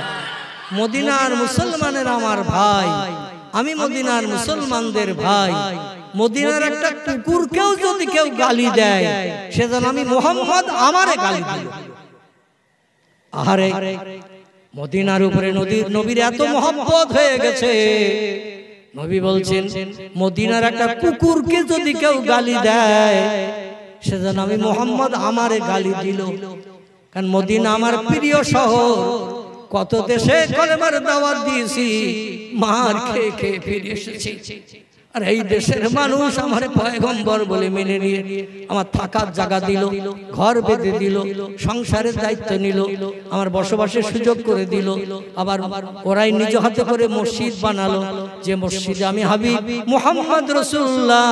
মদিনার মুসলমানের আমার ভাই, আমি মদিনার মুসলমানদের ভাই। মদিনার একটা কুকুরকেও যদি কেউ গালি দেয়, সেজন্য আমি মুহাম্মদ আমারে গালি দিল। আহারে, মদিনার উপরে নবীর এত মহব্বত হয়ে গেছে, নবী বলছেন মদিনার একটা কুকুরকে যদি কেউ গালি দেয়, সেজন্য আমি মুহাম্মদ আমারে গালি দিল। কারণ মদিনা আমার প্রিয় শহর। কত দেশে কলেমার দাওয়াত দিয়েছি, মার খেয়ে খেয়ে ফিরে এসেছি। আর এই দেশের মানুষ আমার পয়গম্বর বলে মেনে নিয়ে আমার থাকার জায়গা দিল, ঘর বেঁধে দিল, সংসারের দায়িত্ব নিল, আমার বসবাসের সুযোগ করে দিল। আবার ওরাই নিজ হাতে করে মসজিদ বানালো, যে মসজিদে আমি হাবিব মুহাম্মদ রাসূলুল্লাহ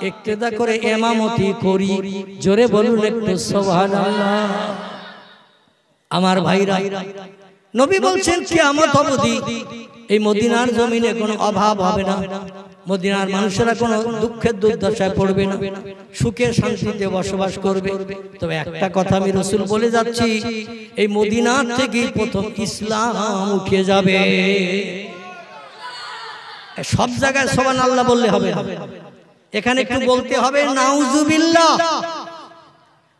ইক্তেদা করে ইমামতি করি। জোরে বলুন একটু সুবহানাল্লাহ। আমার ভাইরা, নবী বলছেন কিয়ামত অবধি এই মদিনার জমিনে কোনো অভাব হবে না, মদিনার মানুষেরা কোনো দুঃখের দুর্দশায় পড়বে না, সুখে শান্তিতে বসবাস করবে। তবে একটা কথা আমি রাসূল বলে যাচ্ছি, এই মদিনার থেকেই প্রথম ইসলাম উঠে যাবে। সব জায়গায় সুবহানাল্লাহ বললে হবে না, এখানে একটু বলতে হবে নাউজুবিল্লাহ।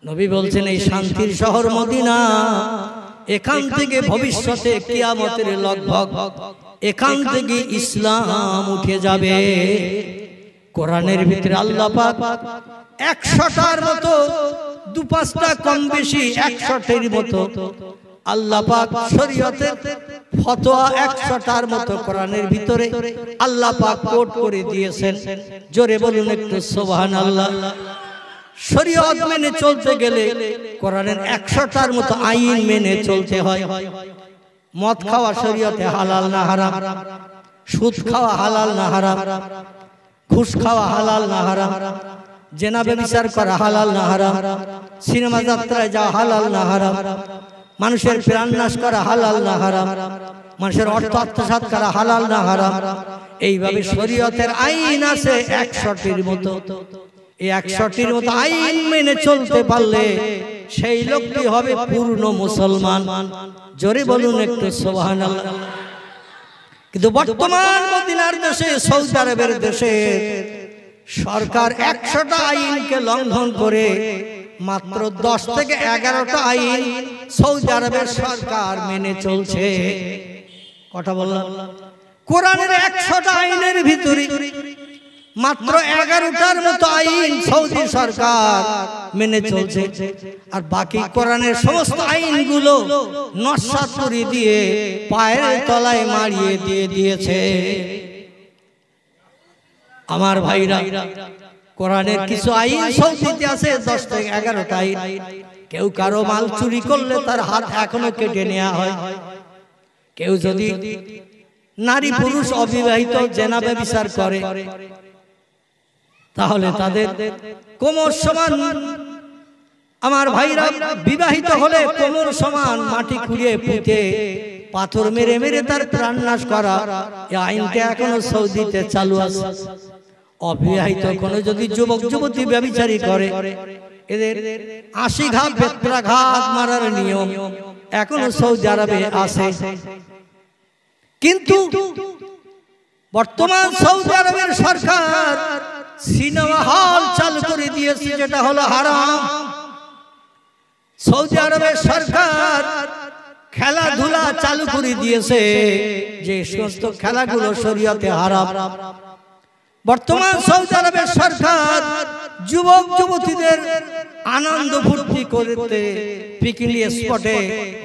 নবী বলছেন এই শান্তির শহর মদিনা, এখান থেকে ভবিষ্যতে কিয়ামতের লগভগ এখান থেকে ইসলাম উঠে যাবে। কোরআনের ভিতরে আল্লাহ পাক 100টার মতো, 2-5টা কম বেশি 100টির মতো আল্লাহ পাক শরীয়তের ফতোয়া 100টার মতো কোরআনের ভিতরে আল্লাহ পাক কোট করে দিয়েছেন। জোরে বলুন একটু সুবহানাল্লাহ। শরীয়ত মেনে চলতে গেলে কোরআনের 100টার মতো আইন মেনে চলতে হয়। মদ খাওয়া শরীয়তে হালাল না হারাম, সুদ খাওয়া হালাল না হারাম, ঘুষ খাওয়া হালাল না হারাম, জেনা ব্যভিচার করা হালাল না হারাম, সিনেমা যাত্রায় যাওয়া হালাল না হারাম, মানুষের প্রাণ নাশ করা হালাল না হারাম, মানুষের অর্থ আত্মসাৎ করা হালাল না হারাম। এইভাবে শরীয়তের আইন আছে 100টির মতো। এই 100টির মতো আইন মেনে চলতে পারলে সেই লোকটি হবে পূর্ণ মুসলমান। জোরে বলুন একটু সুবহানাল্লাহ। কিন্তু বর্তমান মদিনার দেশে, সৌদি আরবের দেশে সরকার 100টা আইনকে লঙ্ঘন করে মাত্র 10 থেকে 11টা আইন সৌদি আরবের সরকার মেনে চলছে। কথা বললাম, কোরআনের 100টা আইনের ভিতরে মাত্র 11টার মতো আইন সৌদি সরকার মেনে চলছে, আর বাকি কোরআনের সমস্ত আইনগুলো নস্যাৎ করে দিয়ে পায়ের তলায় মারিয়ে দিয়ে দিয়েছে। আমার ভাইরা, কোরআনের কিছু আইন সৌদিতে আছে 10 থেকে 11টা আইন। কেউ কারো মাল চুরি করলে তার হাত এখনো কেটে নেওয়া হয়। কেউ যদি নারী পুরুষ অবিবাহিত জেনা ব্যভিচার করে, তাহলে তাদের কোমর সমান, আমার ভাইরা বিবাহিত হলে কোমর সমান মাটি খুঁড়িয়ে পুঁতে পাথর মেরে মেরে তার প্রাণ নাশ করা, এই আইনটা এখনো সৌদিতে চালু আছে। অবিবাহিত কোনো যদি যুবক যুবতী ব্যভিচারী করে, এদের 80 ঘাত বেত্রাঘাত মারার নিয়ম এখনো সৌদি আরবে আছে। কিন্তু বর্তমান সৌদি আরবের সরকার সিনেমা হল চালু করে দিয়েছে, যেটা হলো হারাম। সৌদি আরবের সরকার খেলাধুলা চালু করে দিয়েছে, যে সমস্ত খেলাগুলো শরীয়তে হারাম। বর্তমান সৌদি আরবের সরকার যুবক যুবতীদের আনন্দ ফুর্তি করতে পিকনিক স্পটে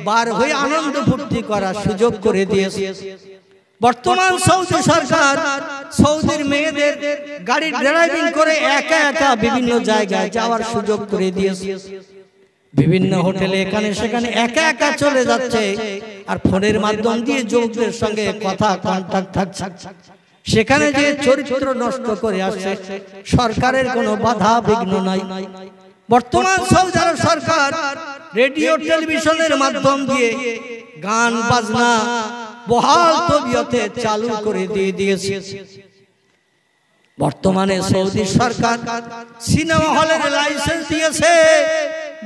বার হয়ে আনন্দ ফুর্তি করার সুযোগ করে দিয়েছে। বর্তমান সৌদি সরকার সৌদির মেয়েদের গাড়ি ড্রাইভিং করে একা একা বিভিন্ন জায়গায় যাওয়ার সুযোগ করে দিয়েছে। বিভিন্ন হোটেলে এখানে সেখানে একা একা চলে যাচ্ছে, আর ফোনের মাধ্যম দিয়ে যুবকদের সঙ্গে কথা কন্টাক্ট থাকছে। সেখানে যে চরিত্র নষ্ট করে আসছে, সরকারের কোনো বাধা বিঘ্ন নাই। বর্তমান সৌদি আরব সরকার রেডিও টেলিভিশনের মাধ্যম দিয়ে গান বাজনা বহাল তবিয়তে চালু করে দিয়ে দিয়েছে। বর্তমানে সৌদি সরকার সিনেমা হলের লাইসেন্স দিয়েছে,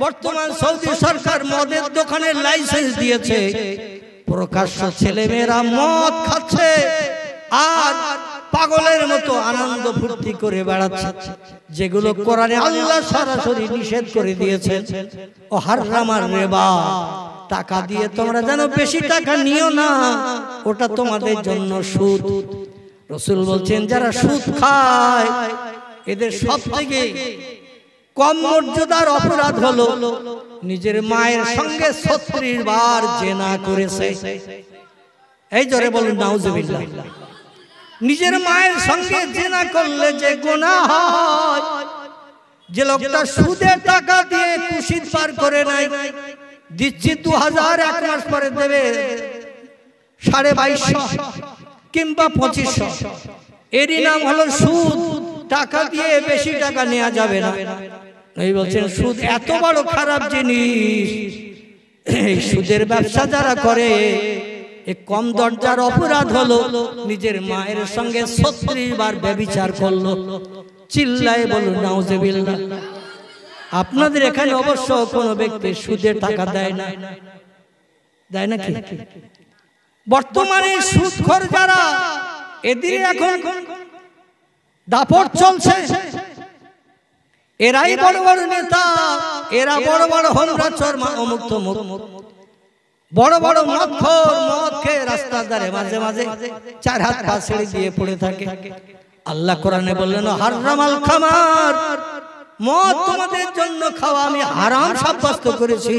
বর্তমান সৌদি সরকার মদের দোকানের লাইসেন্স দিয়েছে। প্রকাশ্য ছেলেমেয়েরা মদ খাচ্ছে আর পাগলের মতো আনন্দ ফুর্তি করে বেড়াচ্ছে, যেগুলো কোরআনে আল্লাহ সরাসরি নিষেধ করে দিয়েছেন। ও হারামার রিবা, টাকা দিয়ে তোমরা যেন বেশি টাকা নিও না, ওটা তোমাদের জন্য সুদ। রাসূল বলছেন যারা সুদ খায় এদের সবথেকে কম মর্যাদার অপরাধ হলো নিজের মায়ের সঙ্গে ৩৬ বার জিনা করেছে। এই জোরে বলুন নাউজুবিল্লাহ। নিজের মায়ের সঙ্গে জিনা করলে যে গুনাহ হয়, যে লোকটা সুদে টাকা দিয়ে কুশিদ পার করে নাই, দিচ্ছি ২০০০, এক মাস পরে দেবে ২২৫০ কিংবা ২৫০০, এরই নাম হলো সুদ। টাকা দিয়ে বেশি টাকা নেওয়া যাবে না। এই বলছেন সুদ এত বড় খারাপ জিনিস, এই সুদের ব্যবসা যারা করে এ কম দরজার অপরাধ হলো নিজের মায়ের সঙ্গে ৩৬ বার ব্যভিচার করলো। চিল্লায়ে বলুন নাউজুবিল্লাহ। আপনাদের এখানে অবশ্য কোনো ব্যক্তি সুদে টাকা দেয় না, দেয় নাকি? বর্তমানে সুদখোর যারা, এদের এখন দাপট চলছে। এরাই বড় বড় নেতা, এরা বড় বড় হোমরাচর অমুক তমুক, বড় বড় মদখোর, মদ খেয়ে রাস্তার ধারে মাঝে মাঝে ৪ হাত পা ছেড়ে দিয়ে পড়ে থাকে। আল্লাহ কোরআনে বললেন হারামাল খামার, মদ তোমাদের জন্য খাওয়া আমি হারাম সাব্যস্ত করেছি।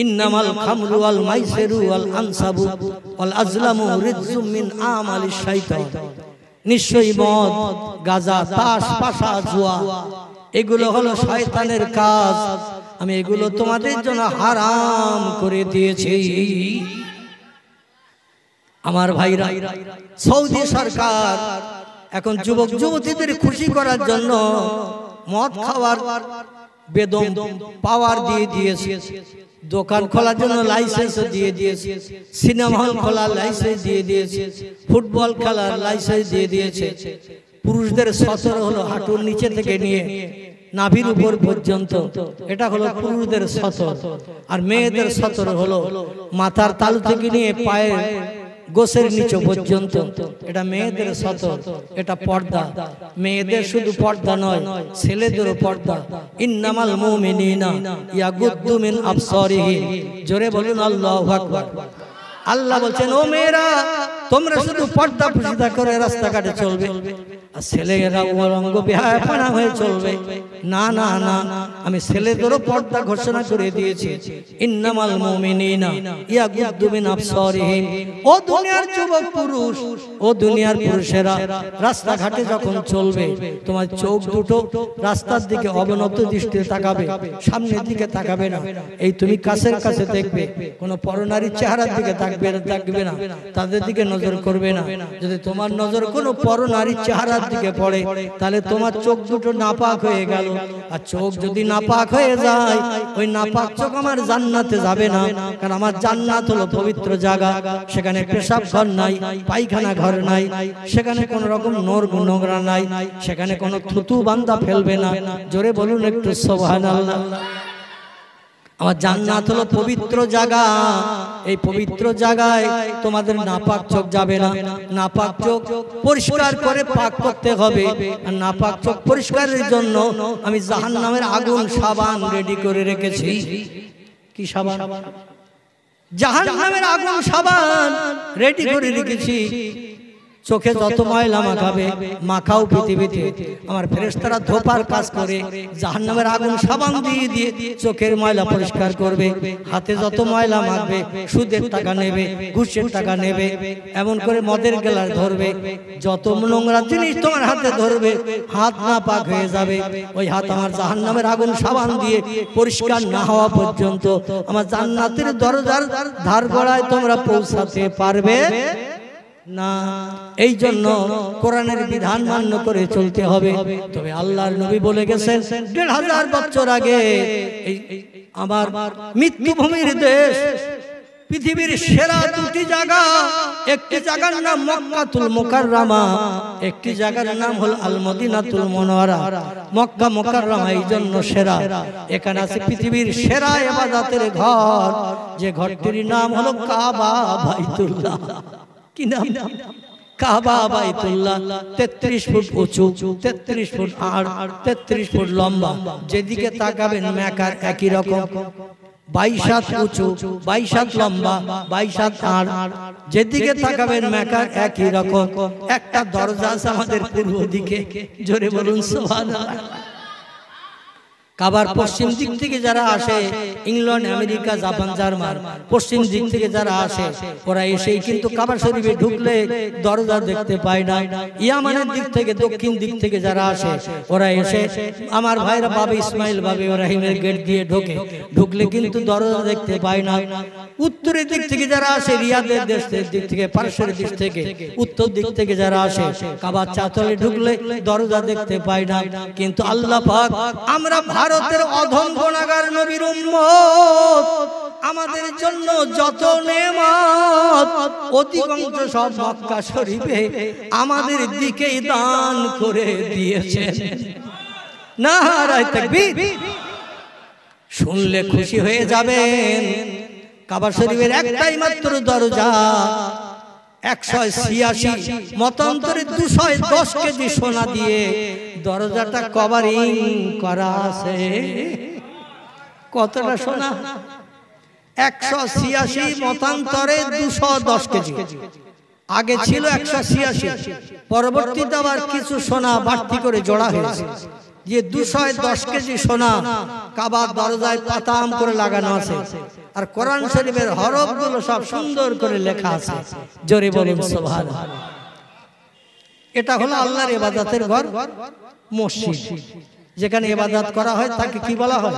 ইন্নামাল খামরু ওয়াল মাইসিরু ওয়াল আনসাবু ওয়াল আজলামু রিজসুম মিন আমালিশ শাইতান। নিশ্চয়ই মদ, গাঁজা, তাস, পাশা, জুয়া এগুলো হলো শয়তানের কাজ, আমি এগুলো তোমাদের জন্য হারাম করে দিয়েছি। আমার ভাইরা, সৌদি সরকার এখন যুবক যুবতীদের খুশি করার জন্য মদ খাওয়ার বেদম পাওয়ার দিয়ে দিয়েছে। দোকান খোলার জন্য লাইসেন্স দিয়ে দিয়েছে, সিনেমা হল খোলার লাইসেন্স দিয়ে দিয়েছে, ফুটবল খেলার লাইসেন্স দিয়ে দিয়েছে। পুরুষদের সতর হলো হাঁটুর নিচে থেকে নিয়ে নাভির উপর পর্যন্ত, এটা হলো পুরুষদের সতর। আর মেয়েদের সতর হলো মাথার তালু থেকে নিয়ে পায়ের গোসের নিচে পর্যন্ত, এটা মেয়েদের সতর, এটা পর্দা। মেয়েদের শুধু পর্দা নয়, ছেলেদেরও পর্দা। ইন্নামাল মুমিনিনা ইয়াগুদ্দু মিন আবসারিহিম। জোরে বলুন আল্লাহু আকবার। আল্লাহ বলছেন ও মেয়েরা তোমরা শুধু পর্দা পর্দা করে রাস্তাঘাটে চলবে, আর ছেলেরা উলঙ্গ বেহায়াপনা হয়ে চলবে। না না না, আমি ছেলেদেরও পর্দা ঘোষণা করে দিয়েছি। ইন্নামাল মুমিনিনা ইয়াগুদ্দু মিন আবসারিহিম। ও দুনিয়ার যুবক পুরুষ, ও দুনিয়ার পুরুষেরা, রাস্তাঘাটে যখন চলবে তোমার চোখ দুটো রাস্তার দিকে অবনত দৃষ্টিতে তাকাবে, সামনের দিকে তাকাবে না। এই তুমি কাছের কাছে দেখবে, কোনো পরনারীর চেহারার দিকে তাকবে না, তাদের দিকে নজর করবে না। যদি তোমার নজর কোনো পরনারীর চেহারার দিকে পড়ে তাহলে তোমার চোখ দুটো নাপাক হয়ে গেল। আর চোখ যদি নাপাক হয়ে যায়, ওই নাপাক চোখ আমার জান্নাতে যাবে না। কারণ আমার জান্নাত হলো পবিত্র জায়গা, সেখানে পেশাব ঘর নাই, পায়খানা ঘর নাই, সেখানে কোনো রকম নোংরা নাই, সেখানে কোনো থুতু বান্দা ফেলবে না। জোরে বলুন একটু সুবহানাল্লাহ। আমার জান্নাত হলো পবিত্র জায়গা, এই পবিত্র জায়গায় তোমাদের নাপাক চোখ যাবে না। নাপাক চোখ পরিষ্কার করে পাক করতে হবে। আর নাপাক চোখ পরিষ্কারের জন্য আমি জাহান্নামের আগুন সাবান রেডি করে রেখেছি। কি সাবান? জাহান্নামের আগুন সাবান রেডি করে রেখেছি। চোখে যত ময়লা মাখাবে, মাখাও পৃথিবীতে, আমার ফেরেশতারা ধোপার কাজ করে জাহান্নামের আগুন সাবান দিয়ে দিয়ে চোখের ময়লা পরিষ্কার করবে। হাতে যত ময়লা মাখবে, সুদের টাকা নেবে, ঘুষের টাকা নেবে, এমন করে মদের গেলার ধরবে, যত নোংরা জিনিস তোমার হাতে ধরবে, হাত না পাক হয়ে যাবে। ওই হাত আমার জাহান্নামের আগুন সাবান দিয়ে পরিষ্কার না হওয়া পর্যন্ত আমার জান্নাতের দরজার ধার গড়ায় তোমরা পৌঁছাতে পারবে না। এই জন্য কোরআনের বিধান মান্য করে চলতে হবে। তবে আল্লাহর নবী বলে গেছেন ১৫০০ বছর আগে এই আমার মৃত্যুভূমির দেশ, পৃথিবীর সেরা দুটি জায়গা, একটি জায়গার নাম মক্কাতুল মুকাররমা, একটি জায়গার নাম হল আল মদিনাতুল মুনাওয়ারা। মক্কা মুকাররমা এই জন্য সেরা, এখানে আছে পৃথিবীর সেরা ইবাদতের ঘর, যে ঘরটির নাম হলো কাবা বাইতুল্লাহ। কি নাম? কাবা বাইতুল্লাহ। ৩৩ ফুট উঁচু, ৩৩ ফুট আড়, ৩৩ ফুট লম্বা। যেদিকে তাকাবেন মেকার একই রকম, ২২ হাত উঁচু, ২২ হাত লম্বা, ২২ হাত আড়। যেদিকে তাকাবেন মেকার একই রকম। একটা দরজা আছে আমাদের পূর্ব দিকে, জোরে বলুন সুবহানাল্লাহ। কাবার পশ্চিম দিক থেকে যারা আসে, ইংল্যান্ড, আমেরিকা, জাপান, জার্মান, পশ্চিম দিক থেকে যারা আসে, ওরা এসেই কিন্তু কাবা শরীফে ঢুকলে দরজা দেখতে পায় না। ইয়ামানের দিক থেকে, দক্ষিণ দিক থেকে যারা আসে, ওরা এসে আমার ভাইরা বাবা ইসমাইল, বাবা ইব্রাহিমের গেট দিয়ে ঢুকলে কিন্তু দরজা দেখতে পায় না। উত্তরের দিক থেকে যারা আসে, রিয়াদের দেশের দিক থেকে, পারস্যের দিক থেকে, উত্তর দিক থেকে যারা আসে, কাবার চাতলে ঢুকলে দরজা দেখতে পায় না। কিন্তু আল্লাহ পাক, আমরা ভারতের অধম গুনাহগার নবীর উম্মত, আমাদের জন্য যত নেয়ামত অধিকাংশ সব মক্কা শরীফে আমাদের দিকেই দান করে দিয়েছেন। নারায়ে তাকবীর। শুনলে খুশি হয়ে যাবেন। কাবা শরীফের একটাই মাত্র দরজা, ১৮৬ মতান্তরে ২১০ কেজি সোনা দিয়ে দরজাটা কভারিং করা আছে। কতটা সোনা? ১৮৬ মতান্তরে ২১০ কেজি। আগে ছিল ১৮৬, পরবর্তীতে আবার কিছু সোনা বাড়তি করে জোড়া হয়েছে, যে ২১০ কেজি সোনা কাবার দরজায় পাতাম করে লাগানো আছে। আর কোরআন শরীফের হরফগুলো সব সুন্দর করে লেখা আছে। জোরে বলুন সুবহানাল্লাহ। এটা হলো আল্লাহর ইবাদতের ঘর, মসজিদ। যেখানে ইবাদত করা হয় তাকে কি বলা হয়?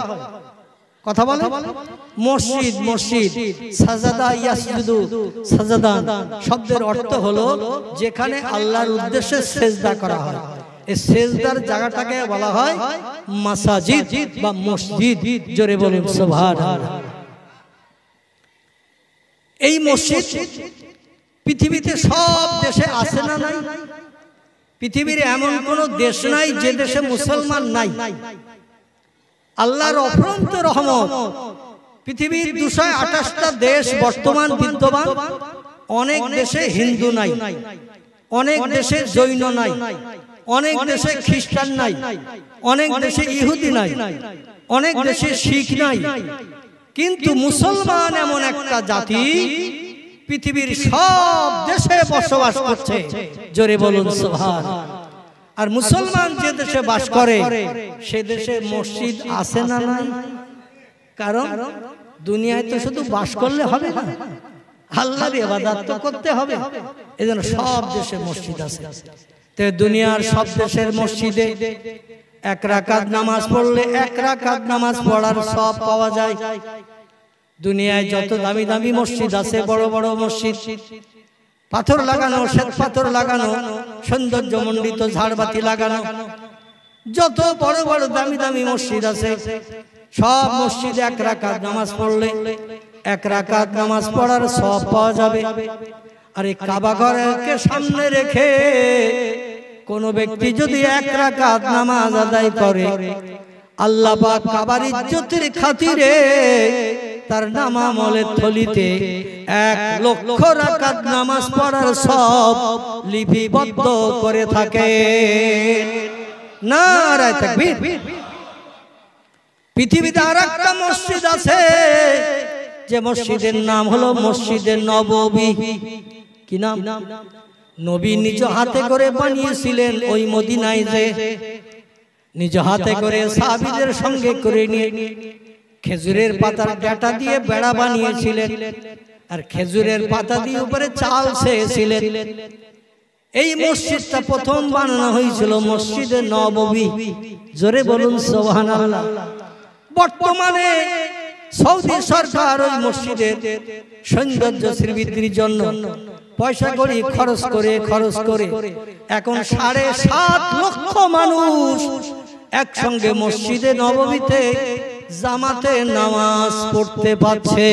কথা বলে মসজিদ। মসজিদ সাজাদা ইয়াসজুদু, সাজাদান শব্দের অর্থ হলো যেখানে আল্লাহর উদ্দেশ্যে সেজদা করা হয়। এই সেজদার জায়গাটাকে বলা হয় মাসাজিদ বা মসজিদ। জোরে বলুন সুবহানাল্লাহ। এই মসজিদ পৃথিবীতে সব দেশে আছে না নাই? পৃথিবীর এমন কোন দেশ নাই যে দেশে মুসলমান নাই। আল্লাহর অফুরন্ত রহমত। পৃথিবীর ২২৮টা দেশ বর্তমান বিদ্যমান। অনেক দেশে হিন্দু নাই, অনেক দেশে জৈন নাই, অনেক দেশে খ্রিস্টান নাই, অনেক দেশে ইহুদি নাই, অনেক দেশে শিখ নাই। কিন্তু মুসলমান এমন একটা জাতি পৃথিবীর সব দেশে বসবাস করছে। জোরে বলুন সুবহানাল্লাহ। আর মুসলমান যে দেশে বাস করে সে দেশে মসজিদ আছে না নাই? কারণ দুনিয়ায় তো শুধু বাস করলে হবে না, আল্লাহর ইবাদত তো করতে হবে। এজন্য সব দেশে মসজিদ আছে। তো দুনিয়ার সব দেশের মসজিদে ১ রাকাত নামাজ পড়লে ১ রাকাত নামাজ পড়ার সব পাওয়া যায়। দুনিয়ায় যত দামি দামি মসজিদ আছে, বড় বড় মসজিদ, পাথর লাগানো, শ্বেত পাথর লাগানো, সৌন্দর্যমণ্ডিত ঝাড়বাতি লাগানো, যত বড় বড় দামি দামি মসজিদ আছে, সব মসজিদে ১ রাকাত নামাজ পড়লে ১ রাকাত নামাজ পড়ার সব পাওয়া যাবে। আর এই কাবা ঘরকে সামনে রেখে কোন ব্যক্তি যদি ১ রাকাত নামাজ আদায় করে, আল্লাহ পাক কাবার ইজ্জতের খাতিরে তার নামামলের থলিতে ১,০০,০০০ রাকাত নামাজ পড়ার সব লিপিবদ্ধ করে থাকে। নারায়ে তাকবীর। পৃথিবীতে আরেকটা মসজিদ আছে, যে মসজিদের নাম হলো মসজিদে নববী। কি নাম? নবী নিজ হাতে করে বানিয়েছিলেন ওই মদিনায়, যে নিজ হাতে করে সাহাবীদের সঙ্গে করে নিয়ে খেজুরের পাতার ডাঁটা দিয়ে বেড়া বানিয়েছিলেন, আর খেজুরের পাতা দিয়ে উপরে চাল ছেয়েছিলেন। এই মসজিদটা প্রথম বানানো হয়েছিল মসজিদে নববী। জোরে বলুন সুবহানাল্লাহ। বর্তমানে সৌদি সরকার ওই মসজিদের সৌন্দর্য শ্রীবৃদ্ধির জন্য পয়সা করি খরচ করে এখন 7.5 লক্ষ মানুষ একসঙ্গে মসজিদে নববীতে জামাতে নামাজ পড়তে পারছে।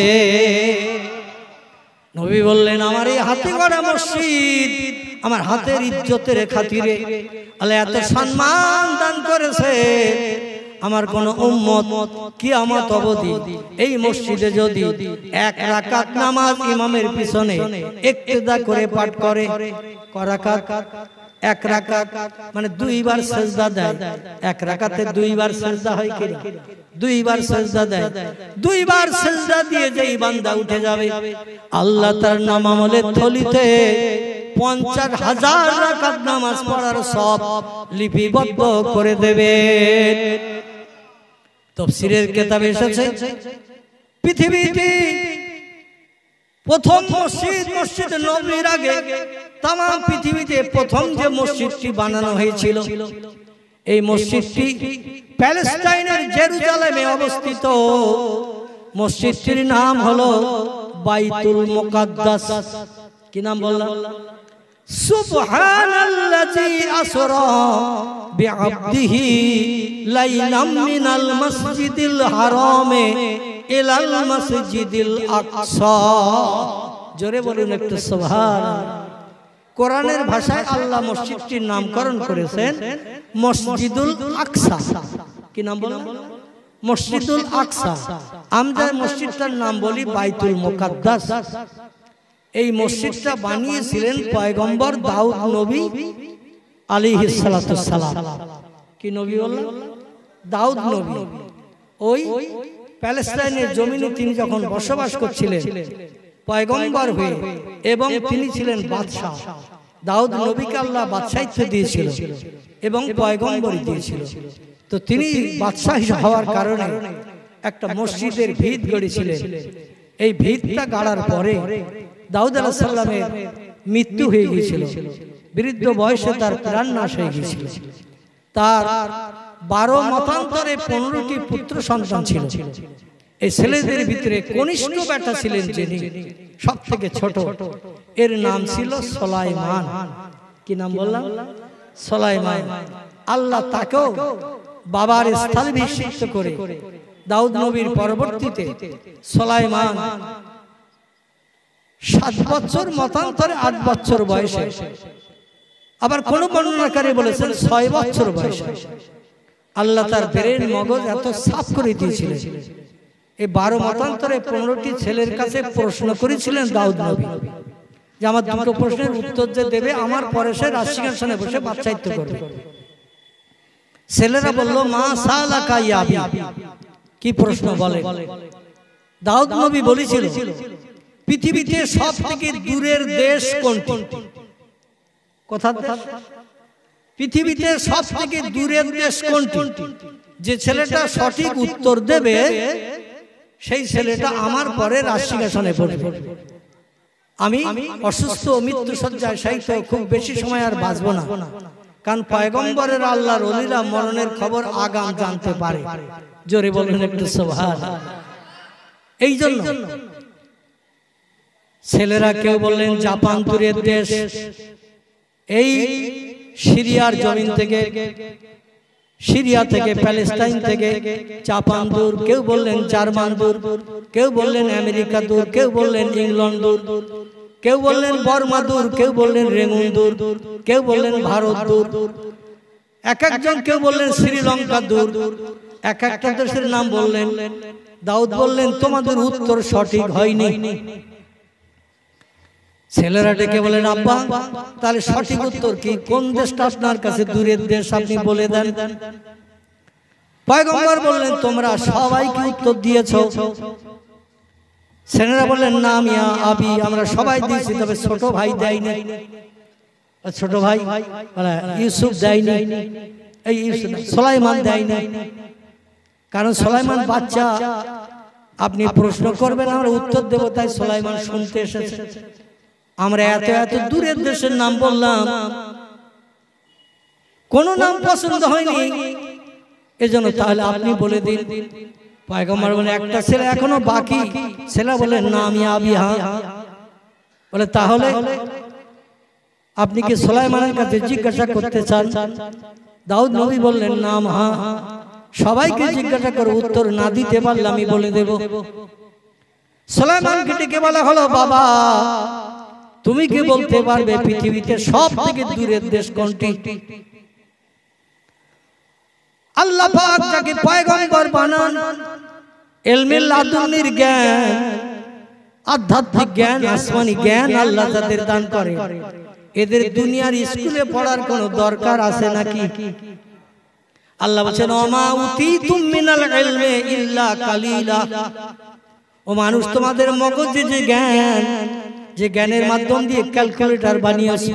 নবী বললেন, আমার এই হাতে গড়া মসজিদ আমার হাতের ইজ্জতের খাতিরে আল্লাহ এত সম্মান দান করেছে। আমার কোন উম্মত কিয়ামত অবধি এই মসজিদে যদি 1 রাকাত নামাজ ইমামের পিছনে ইক্তেদা করে পাঠ করে, রাকাত 1 রাকাত মানে 2 বার সিজদা দেয়, 1 রাকাতে 2 বার সিজদা হয় কি 2 বার সিজদা দেয়, 2 বার সিজদা দিয়ে যেই বান্দা উঠে যাবে আল্লাহ তার নাম আমলের থলিতে 50,000 রাকাত নামাজ পড়ার সব লিপিবদ্ধ করে দেবে। তাফসীরের কিতাবে এসেছে পৃথিবীতে প্রথম মসজিদ নববীর আগে তাম পৃথিবীতে প্রথম যে মসজিদটি বানানো হয়েছিল এই মসজিদটি প্যালেস্টাইনের জেরুজালেমে অবস্থিত। মসজিদটির নাম হলো বাইতুল মুকাদ্দাস। কি নাম বললাম? সুবহানাল্লাযী আসরা বিআবদিহি লাইলাম মিনাল মাসজিদিল হারামে ইলাল মাসজিদিল আকসা। জোরে বলুন একটু সুবহানাল্লাহ। কোরআনের ভাষায় আল্লাহ মসজিদটির নামকরণ করেছেন মসজিদুল আকসা। কি নাম বললাম? মসজিদুল আকসা। আমরা মসজিদটার নাম বলি বাইতুল মুকাদ্দাস। এই মসজিদটা বানিয়েছিলেন পয়গম্বর দাউদ নবী আলাইহিস সালাতু সালাম। কি নবী বললেন? দাউদ নবী। ওই প্যালেস্টাইনের জমিনে তিনি যখন বসবাস করছিলেন পয়গম্বর হয়ে, এবং তিনি ছিলেন বাদশাহ। দাউদ নবীকে আল্লাহ বাদশাহিত্ব দিয়েছিল এবং পয়গম্বরী দিয়েছিল। তো তিনি বাদশাহ হওয়ার কারণে একটা মসজিদের ভিত গড়েছিলেন। এই ভিতটা গাড়ার পরে দাউদ আলাইহিস সালামের মৃত্যু হয়ে গিয়েছিল, বৃদ্ধ বয়সে তার প্রাণ নাশ হয়ে গিয়েছিল। তার 12 মতান্তরে 15টি পুত্র সন্তান ছিল। এই ছেলেদের ভিতরে কনিষ্ঠ বেটা ছিলেন যিনি সবথেকে ছোট, এর নাম ছিল সুলাইমান। কি নাম বললাম? সুলাইমান। আল্লাহ তাকেও বাবার স্থলাভিষিক্ত করে দাউদ নবীর পরবর্তীতে সুলাইমান 7 বছর মতান্তরে 8 বছর বয়সে, আবার কোন বর্ণনাকারী বলেছেন 6 বছর বয়সে আল্লাহ তার ব্রেন মগজ এত সাফ করে দিয়েছিলেন। এই 12 মতান্তরে 15টি ছেলের কাছে প্রশ্ন করেছিলেন দাউদ নবী যে আমার দুটো প্রশ্নের উত্তর যে দেবে আমার পরে সে রাজসিংহাসনে বসে বাদশাহিত্ব করবে। ছেলেরা বলল, মা সালাকা ইয়া আবি। কি প্রশ্ন বলে? দাউদ নবী বলেছিল পৃথিবীতে সবথেকে দূরের দেশ কোনটি? কোথা? পৃথিবীতে সবথেকে দূরের দেশ কোনটি? যে ছেলেটা সঠিক উত্তর দেবে সেই ছেলেটা আমার পরে রাজসিংহাসনে বসবে। আমি অসুস্থ মৃত্যু শয্যায় শায়িত, খুব বেশি সময় আর বাঁচব না, কারণ পয়গম্বরের আল্লাহর ওলিরা মরণের খবর আগাম জানতে পারে। জোরে বলুন একটু সুবহানাল্লাহ। এই জন্য ছেলেরা কেউ বললেন জাপান দূরের দেশ, এই সিরিয়ার জমিন থেকে, সিরিয়া থেকে, প্যালেস্টাইন থেকে জাপান দূর, কেউ বললেন জার্মান দূর, কেউ বললেন আমেরিকা দূর, কেউ বললেন ইংল্যান্ড দূর, কেউ বললেন বর্মা দূর, কেউ বললেন রেঙ্গুন দূর, কেউ বললেন ভারত দূর, এক একজন কেউ বললেন শ্রীলঙ্কা দূর, এক একটা দেশের নাম বললেন। দাউদ বললেন তোমাদের উত্তর সঠিক হয়নি। ছেলেরা ডেকে বলেন, আব্বা তাহলে সঠিক উত্তর কি? কোন দেশটা আপনার কাছে দূরের দেশ আপনি বলে দেন। পয়গম্বর বললেন তোমরা সবাই কি উত্তর দিয়েছো? ছেলেরা বললেন না মিয়া আবি, আমরা সবাই দিয়েছি, তবে ছোট ভাই দেয়নি। ছোট ভাই ইউসুফ দেয়নি, এই সুলাইমান দেয়নি, কারণ সুলাইমান বাচ্চা, আপনি প্রশ্ন করবেন আমরা উত্তর দেব, তাই সুলাইমান শুনতে এসেছে। আমরা এত এত দূরের দেশের নাম বললাম, কোন নাম পছন্দ হয়নি, এজন্য তাহলে আপনি বলে দিন। পয়গম্বর বলে একটা ছেলে এখনো বাকি। ছেলে বলে না আমি আবিহা। বলে তাহলে আপনি কি সুলাইমানের কাছে জিজ্ঞাসা করতে চান? দাউদ নবী বললেন নাম হা। সবাইকে জিজ্ঞাসা করে উত্তর না দিতে পারলে আমি বলে দেব। সুলাইমানকে ডেকে বলা হলো বাবা তুমি কি বলতে পারবে পৃথিবীতে সব থেকে দূরের দেশ কোনটি? আল্লাহ পাক যাকে পয়গম্বর বানান, ইলমে লাদুনির জ্ঞান, আধ্যাত্মিক জ্ঞান, আসমানি জ্ঞান আল্লাহ তাদের দান করে। এদের দুনিয়ার স্কুলে পড়ার কোনো দরকার আছে নাকি? আল্লাহ বলেন ওমা উতিতুম মিনাল ইলমি ইল্লা কালিলা। ও মানুষ তোমাদের মগজে যে জ্ঞান, যে জ্ঞানের মাধ্যম দিয়ে ক্যালকুলেটর বানিয়েছো,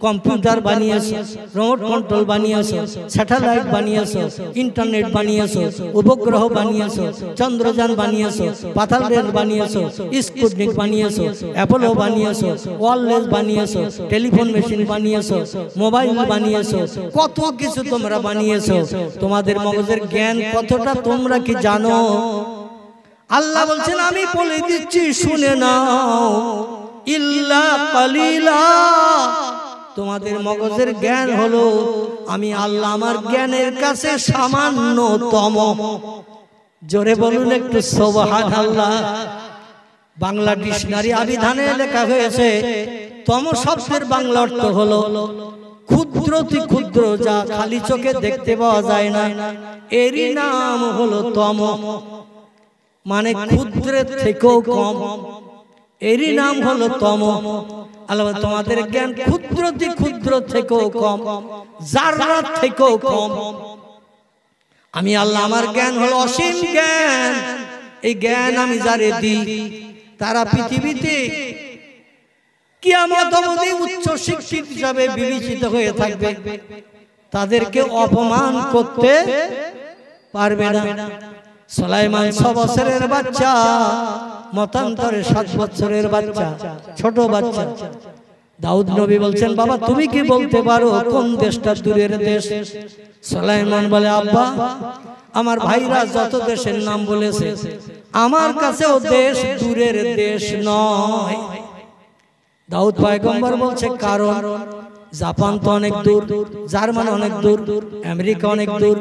কম্পিউটার বানিয়েছো, রিমোট কন্ট্রোল বানিয়েছো, স্যাটেলাইট বানিয়েছো, ইন্টারনেট বানিয়েছো, উপগ্রহ বানিয়েছো, চন্দ্রযান বানিয়েছো, পাতাল রেল বানিয়েছো, স্পুটনিক বানিয়েছো, অ্যাপোলো বানিয়েছো, ওয়্যারলেস বানিয়েছো, টেলিফোন মেশিন বানিয়েছো, মোবাইল বানিয়েছো, কত কিছু তোমরা বানিয়েছো। তোমাদের মগজের জ্ঞান কতটা তোমরা কি জানো? আল্লাহ বলছেন আমি বলে দিচ্ছি শুনে নাও, ইল্লা কালিলা। তোমাদের মগজের জ্ঞান হলো আমি আল্লাহ আমার জ্ঞানের কাছে সামান্যতম। জোরে বলুন একটু সুবহানাল্লাহ। বাংলা ডিকশনারি আবিধানে লেখা হয়েছে তম শব্দের বাংলা অর্থ হলো ক্ষুদ্রতি ক্ষুদ্র, যা খালি চোখে দেখতে পাওয়া যায় না, এরই নাম হলো তম। মানে ক্ষুদ্রের থেকেও কম, এরই নাম হলো তম। আল্লাহ তোমাদের জ্ঞান ক্ষুদ্রতি ক্ষুদ্র থেকেও কম, জাররা থেকেও কম। আমি আল্লাহ আমার জ্ঞান হলো অসীম জ্ঞান। এই জ্ঞান আমি যারে দিই তারা পৃথিবীতে কিয়ামত অবধি উচ্চ শিক্ষিত হিসাবে বিবেচিত হয়ে থাকবে, তাদেরকে অপমান করতে পারবে না। সুলাইমান 6 বছরের বাচ্চা, মতান্তরে 7 বছরের বাচ্চা, ছোট বাচ্চা। দাউদ নবী বলছেন বাবা তুমি কি বলতে পারো কোন দেশটা দূরের দেশ? সুলাইমান বলে আব্বা আমার ভাইরা যত দেশের নাম বলেছে আমার কাছেও দেশ দূরের দেশ নয়। দাউদ পয়গম্বর বলছে কারণ জাপান তো অনেক দূর, জার্মান অনেক দূর, আমেরিকা অনেক দূর,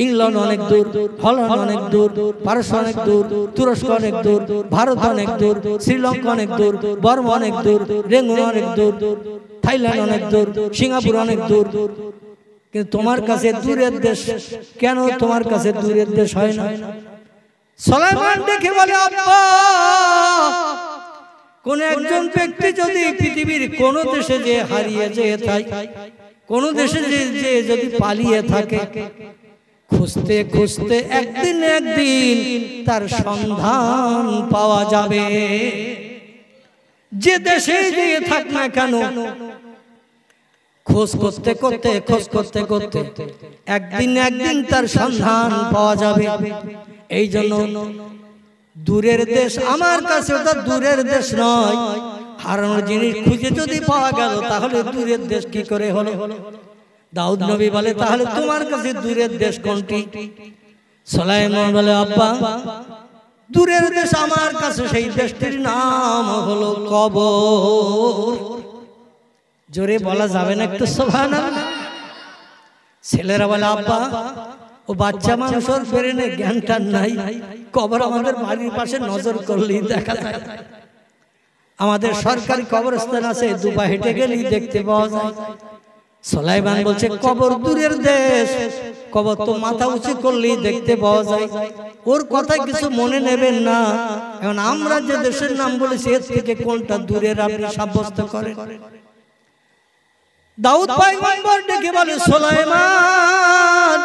ইংল্যান্ড অনেক দূর, হল্যান্ড অনেক দূর, পারস্য অনেক দূর, তুরস্ক অনেক দূর, ভারত অনেক দূর, শ্রীলঙ্কা অনেক দূর, বর্মা অনেক দূর, রেঙ্গুন অনেক দূর, থাইল্যান্ড অনেক দূর, সিঙ্গাপুর অনেক দূর। কিন্তু তোমার কাছে দূরের দেশ কেন? তোমার কাছে দূরের দেশ হয় না? সুলাইমান দেখে বলে আব্বা কোন একজন ব্যক্তি যদি পৃথিবীর কোন দেশে যে হারিয়ে যেয়ে থাকে, কোন দেশে যে যদি পালিয়ে থাকে, খুঁজতে খুঁজতে একদিন একদিন তার সন্ধান পাওয়া যাবে। যে দেশে যে থাক না কেন খোঁজ করতে করতে খোঁজ করতে করতে একদিন একদিন তার সন্ধান পাওয়া যাবে। এই জন্য দূরের দেশ আমার কাছে ওটা দূরের দেশ নয়। হারানোর জিনিস খুঁজে যদি পাওয়া গেল তাহলে দূরের দেশ কি করে হলো? দাউদ নবী বলে তাহলে তোমার কাছে দূরের দেশ কোনটি? সুলাইমান বলে আব্বা দূরের দেশ আমার কাছে সেই দেশটির নাম হলো কবর। জোরে বলা যাবে না একটু সুবহানাল্লাহ? ছেলেরা বলে আব্বা ও বাচ্চা মানুষের ব্রেনে জ্ঞানটা নাই, কবর আমাদের বাড়ির পাশে নজর করলেই দেখা যায়। আমাদের সরকারি কবরস্থান আছে, দুপা হেঁটে গেলেই দেখতে পাওয়া যায়। সুলাইমান বলছে কবর দূরের দেশ, কবর তো মাথা উঁচু করলেই দেখতে পাওয়া যায়। ওর কথা কিছু মনে নেবেন না। এখন আমরা যে দেশের নাম বলেছি এর থেকে কোনটা দূরের আপনি সাব্যস্ত করেন। দাউদ পয়গম্বর ডেকে বলে সুলাইমান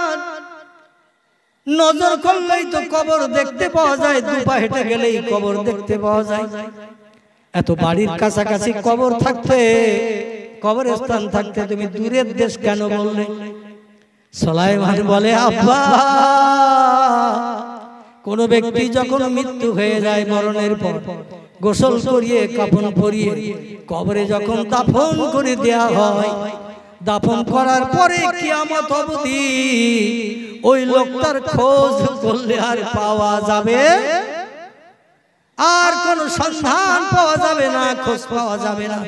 নজর করলেই তো কবর দেখতে পাওয়া যায়, দুপা হেঁটে গেলেই কবর দেখতে পাওয়া যায়। এত বাড়ির কাছাকাছি কবর থাকতে, কবরস্থান থাকতে তুমি দূরের দেশ কেন বললে? সুলাইমান বলে আব্বা কোন ব্যক্তি যখন মৃত্যু হয়ে যায় মরণের পর গোসল করিয়ে কাফন পরিয়ে কবরে যখন দাফন করে দেয়া হয়, দাফন করার পরে কিয়ামত অবধি ওই লোকটার খোঁজ করলে আর পাওয়া যাবে, আর কোন সন্ধান পাওয়া যাবে না, খোঁজ পাওয়া যাবে না।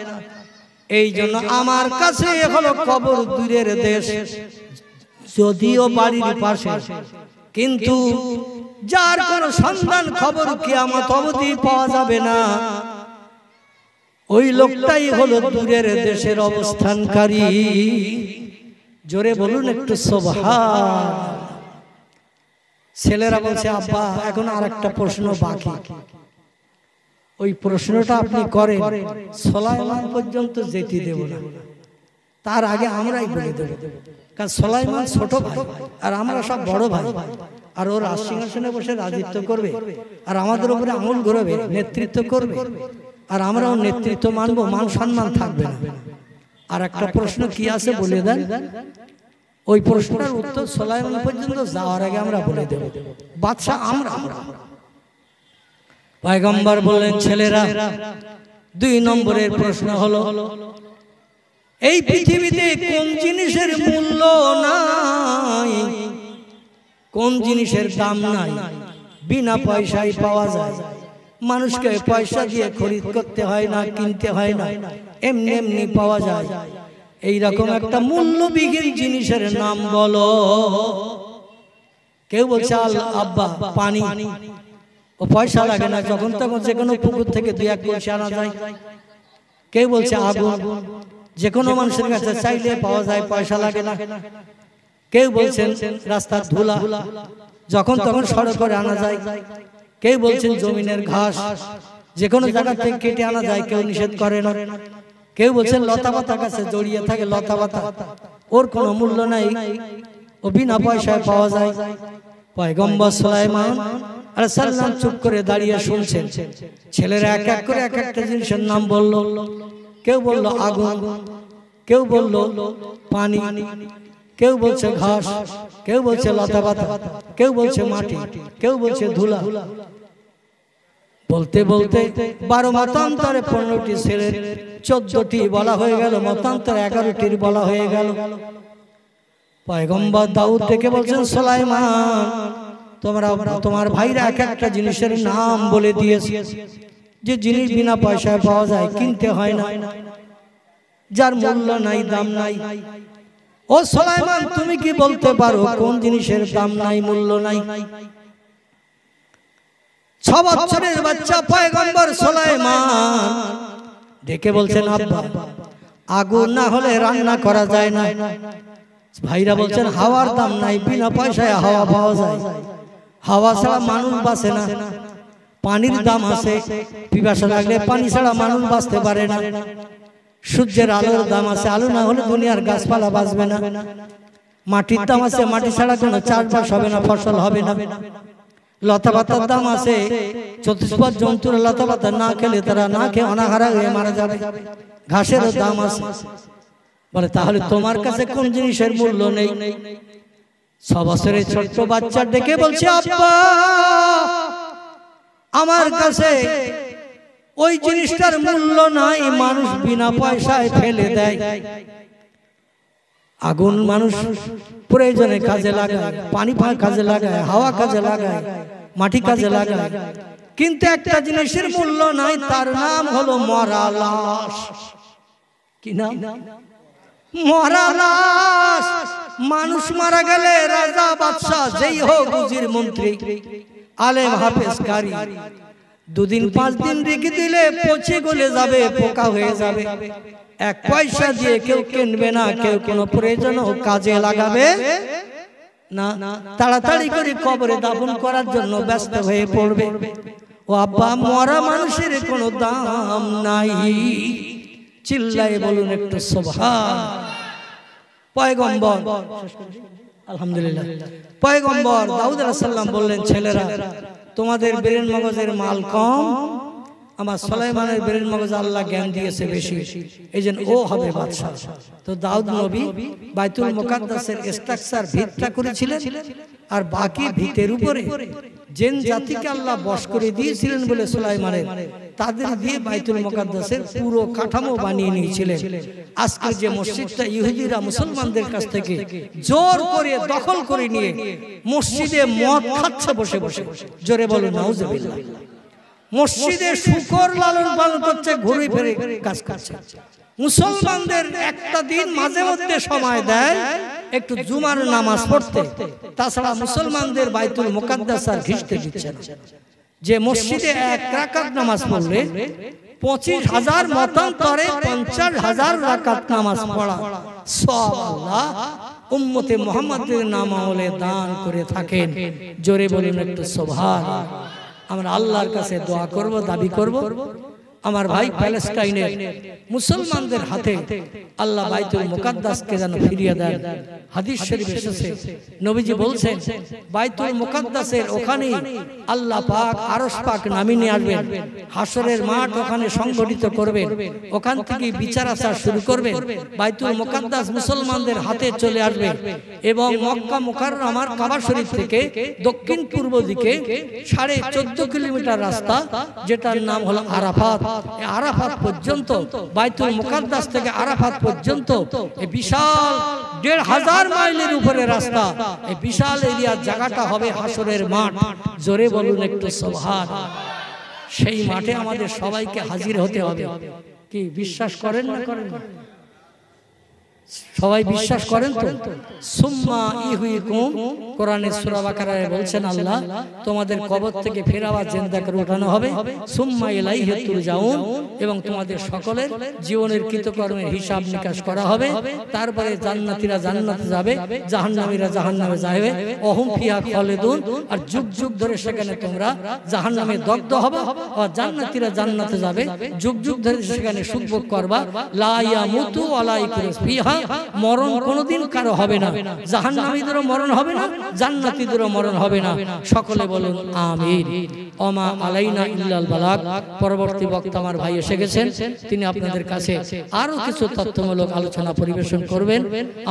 এই জন্য আমার কাছে হলো কবর দূরের দেশ, যদিও বাড়ির পাশে, কিন্তু যার কোন সন্ধান খবর কিয়ামত অবধি পাওয়া যাবে না, ওই লোকটাই হলো দূরের দেশের অবস্থানকারী। জোরে বলুন একটু সুবহান। ছেলেরা বলছে আব্বা এখন আর একটা প্রশ্ন বাকি, ওই প্রশ্নটা আপনি করেন, সুলাইমান পর্যন্ত যেতে দেব না, তার আগে আমরাই বলে দেব। কারণ সুলাইমান ছোট ভাই আর আমরা সব বড় ভাই, আর ওর সিংহাসনে বসে রাজত্ব করবে আর আমাদের উপরে আঙুল ঘোরাবে, নেতৃত্ব করবে, আর আমরাও নেতৃত্ব মানবো, মান সম্মান থাকবে না। আর একটা প্রশ্ন কি আছে বলে দেন, ওই প্রশ্নটার উত্তর সুলাইমান পর্যন্ত যাওয়ার আগে আমরা বলে দেব। বাদশা আমরা। পয়গম্বর বললেন ছেলেরা 2 নম্বরের প্রশ্ন হলো, এই পৃথিবীতে কোন জিনিসের মূল্য নাই, কোন জিনিসের দাম নাই, বিনা পয়সায় পাওয়া যায়, মানুষকে পয়সা দিয়ে খরিদ করতে হয় না, কিনতে হয় না, এমনি এমনি পাওয়া যায়, এই রকম একটা মূল্যবিহীন জিনিসের নাম বলো। কেউ বলছে আব্বা পানি, ও পয়সা লাগে না, যখন তখন যে কোনো পুকুর থেকে 2-1 কলসি আনা যায়। কেউ বলছে আগুন, যে কোনো মানুষের কাছে চাইলে পাওয়া যায়, পয়সা লাগে না। কেউ বলছেন রাস্তার ধুলা, যখন তখন সড়ক করে আনা যায়। কেউ বলছেন জমিনের ঘাস, যে কোনো জায়গা থেকে কেটে আনা যায়, কেউ নিষেধ করে না। কেউ বলছেন লতা পাতা কাছে জড়িয়ে থাকে, লতা পাতা, ওর কোনো মূল্য নাই, ও বিনা পয়সায় পাওয়া যায়। পয়গম্বর সুলাইমান আলাইহিস সালাম চুপ করে দাঁড়িয়ে শুনছেন। ছেলেরা এক এক করে এক একটা জিনিসের নাম বলল। কেউ বলল আগুন, কেউ বলল পানি, কেউ বলছে ঘাস, কেউ বলছে লতা পাতা, কেউ বলছে মাটি, কেউ বলছে ধুলা। বলতে বলতে 12 মতান্তরে 15টি ছেলের 14টি বলা হয়ে গেল, মতান্তরে 11টির বলা হয়ে গেল। পয়গম্বর দাউদ ডেকে বলছেন সুলাইমান তোমার ভাইরা এক একটা জিনিসের নাম বলে দিয়েছে, যে জিনিস বিনা পয়সায় পাওয়া যায়, কিনতে হয় না, যার মূল্য নাই, দাম নাই। ও সুলাইমান তুমি কি বলতে পারো কোন জিনিসের দাম নাই, মূল্য নাই? 6 বছরের বাচ্চা পয়গম্বর সুলাইমান ডেকে বলছেন আব্বা আগুন না হলে রান্না করা যায় না। ভাইরা বলছেন হাওয়ার দাম নাই, বিনা পয়সায় হাওয়া পাওয়া যায়, হাওয়া ছাড়া মানুষ বাঁচে না। পানির দাম আছে, পিপাসা লাগলে পানি ছাড়া মানুষ বাঁচতে পারে না। সূর্যের আলোর দাম আছে, আলো না হলে দুনিয়ার গাছপালা বাঁচবে না। মাটির দাম আছে, মাটি ছাড়া কোনো চাষবাস হবে না, ফসল হবে না। লতা পাতার দাম আছে, চতুষ্পদ জন্তুরা লতা পাতা না খেলে তারা না খেয়ে অনাহারা হয়ে মারা যাবে। ঘাসেরও দাম আছে। বলে তাহলে তোমার কাছে কোন জিনিসের মূল্য নেই? 6 বছরের ছোট্ট বাচ্চা ডেকে বলছে আব্বা আমার কাছে ওই জিনিসটার মূল্য নাই, মানুষ বিনা পয়সায় ফেলে দেয়। আগুন মানুষ প্রয়োজনে কাজে লাগায়, পানি কাজে লাগায়, হাওয়া কাজে লাগায়, মাটি কাজে লাগায়, কিন্তু একটা জিনিসের মূল্য নাই, তার নাম হলো মরা লাশ। কি নাম? মরা লাশ। মানুষ মারা গেলে রাজা বাদশা যেই হোক, উজির মন্ত্রী আলেম হাফেজ কারি 2 দিন 5 দিন রেখে দিলে পচে গলে যাবে, পোকা হয়ে যাবে। 1 পয়সা দিয়ে কেউ কিনবে না, কেউ কোনো প্রয়োজন কাজে লাগাবে না, তাড়াতাড়ি করে কবরে দাফন করার জন্য ব্যস্ত হয়ে পড়বে। ও আব্বা মরা মানুষের কোনো দাম নাই। চিল্লায়ে বলুন একটু সুবহান। পয়গম্বর আলহামদুলিল্লাহ, পয়গম্বর দাউদ আলাইহিস সালাম বললেন ছেলেরা তোমাদের ব্রেন মগজের মাল কম, আমার সুলাইমানের ব্রেন মগজ আল্লাহ জ্ঞান দিয়েছে বেশি, এইজন্য ও হবে বাদশা। তো দাউদ নবী বাইতুল মুকাদ্দাসের স্ট্রাকচার ভিতটা করেছিলেন, আর বাকি ভিতের উপরে জিন জাতিকে আল্লাহ বশ করে দিয়েছিলেন বলে সুলাইমানের, তাদের দিয়ে বাইতুল মুকাদ্দাসের পুরো কাঠামো বানিয়ে নিয়েছিলেন। আজকে যে মসজিদটা ইহুদিরা মুসলমানদের কাছ থেকে জোর করে দখল করে নিয়ে মসজিদে মদ খাচ্ছে বসে বসে, জোরে বলুন নাউজুবিল্লাহ। মসজিদে শুকর লালন পালন করছে, ঘুরে ফিরে কাজ করছে। মুসলমানদের একটা দিন মাঝে মধ্যে সময় দেয় একটু জুমার নামাজ পড়তে, তাছাড়া মুসলমানদের বাইতুল মুকাদ্দাস আর ঘিসতে দিচ্ছে না। যে মসজিদে এক রাকাত নামাজ পড়লে 25,000 মতান্তরে 50,000 রাকাত নামাজ পড়া সওয়াব আল্লাহ উম্মতে মুহাম্মাদের নাম আমলে দান করে থাকেন। জোরে বলুন একটু সুবহানাল্লাহ। আমরা আল্লাহর কাছে দোয়া করব, দাবি করব, আমার ভাই প্যালেস্টাইনের মুসলমানদের হাতে আল্লাহ বাইতুল মুকাদ্দাসকে যেন ফিরিয়ে দেন। হাদিস শরীফে এসেছে, নবীজি বলছেন বাইতুল মুকাদ্দাসের ওখানেই আল্লাহ পাক আরশ পাক নামিয়ে নিয়ে আসবেন, হাসরের মাঠ ওখানে সংগঠিত করবেন, ওখান থেকে বিচার আচার শুরু করবেন। বাইতুল মুকাদ্দাস মুসলমানদের হাতে চলে আসবে এবং মক্কা মুকাররমার কাবা শরীফ থেকে দক্ষিণ পূর্ব দিকে 14.5 কিলোমিটার রাস্তা, যেটার নাম হলো আরাফাত, আরাফাত পর্যন্ত, বাইতুল মুকাদ্দাস থেকে আরাফাত পর্যন্ত এই বিশাল 1,500 মাইলের উপরে রাস্তা, এই বিশাল এরিয়ার জায়গাটা হবে হাসরের মাঠ। জোরে বলুন একটু সুবহানাল্লাহ। সেই মাঠে আমাদের সবাইকে হাজির হতে হবে। কি বিশ্বাস করেন না করেন না? সবাই বিশ্বাস করেন তো? সুম্মা ইহুইকুম, কোরআনের সূরা বাকারায় বলছেন আল্লাহ তোমাদের কবর থেকে ফের আবার জিন্দা করে ওঠানো হবে। সুম্মা ইলাইহি তুরজাউন, এবং তোমাদের সকলের জীবনের কৃতকর্মের হিসাব নিকাশ করা হবে। তারপরে জান্নাতীরা জান্নাতে যাবে, জাহান্নামীরা জাহান্নামে যাবে। অহুম ফিহা খালিদুন, আর যুগ যুগ ধরে সেখানে তোমরা জাহান্নামে দগ্ধ হবে, আর জান্নাতীরা জান্নাতে যাবে, যুগ যুগ ধরে সেখানে সুখ ভোগ করবা। লা ইয়ামুতু ওয়া লা ইয়াকুরু ফিহা, মরণ কোনদিন কারো হবে না, জাহান্নামীদেরও মরণ হবে না, জান্নাতীদেরও মরণ হবে না। সকলে বলুন আমিন। ওমা আলাইনা ইল্লাল বালাগ। পরবর্তী বক্তা আমার ভাই এসে গেছেন, তিনি আপনাদের কাছে আরো কিছু তথ্যমূলক আলোচনা পরিবেশন করবেন।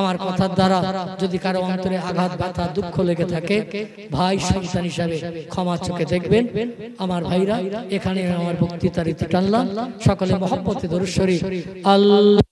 আমার কথার দ্বারা যদি কারো অন্তরে আঘাত, ব্যথা, দুঃখ লেগে থাকে, ভাই সন্তান হিসাবে ক্ষমা চোখে দেখবেন। আমার ভাইরা, এখানে আমার বক্তৃতার ইতি টানলাম। সকলে মহব্বতে দরুদ শরীফ আল্লাহ।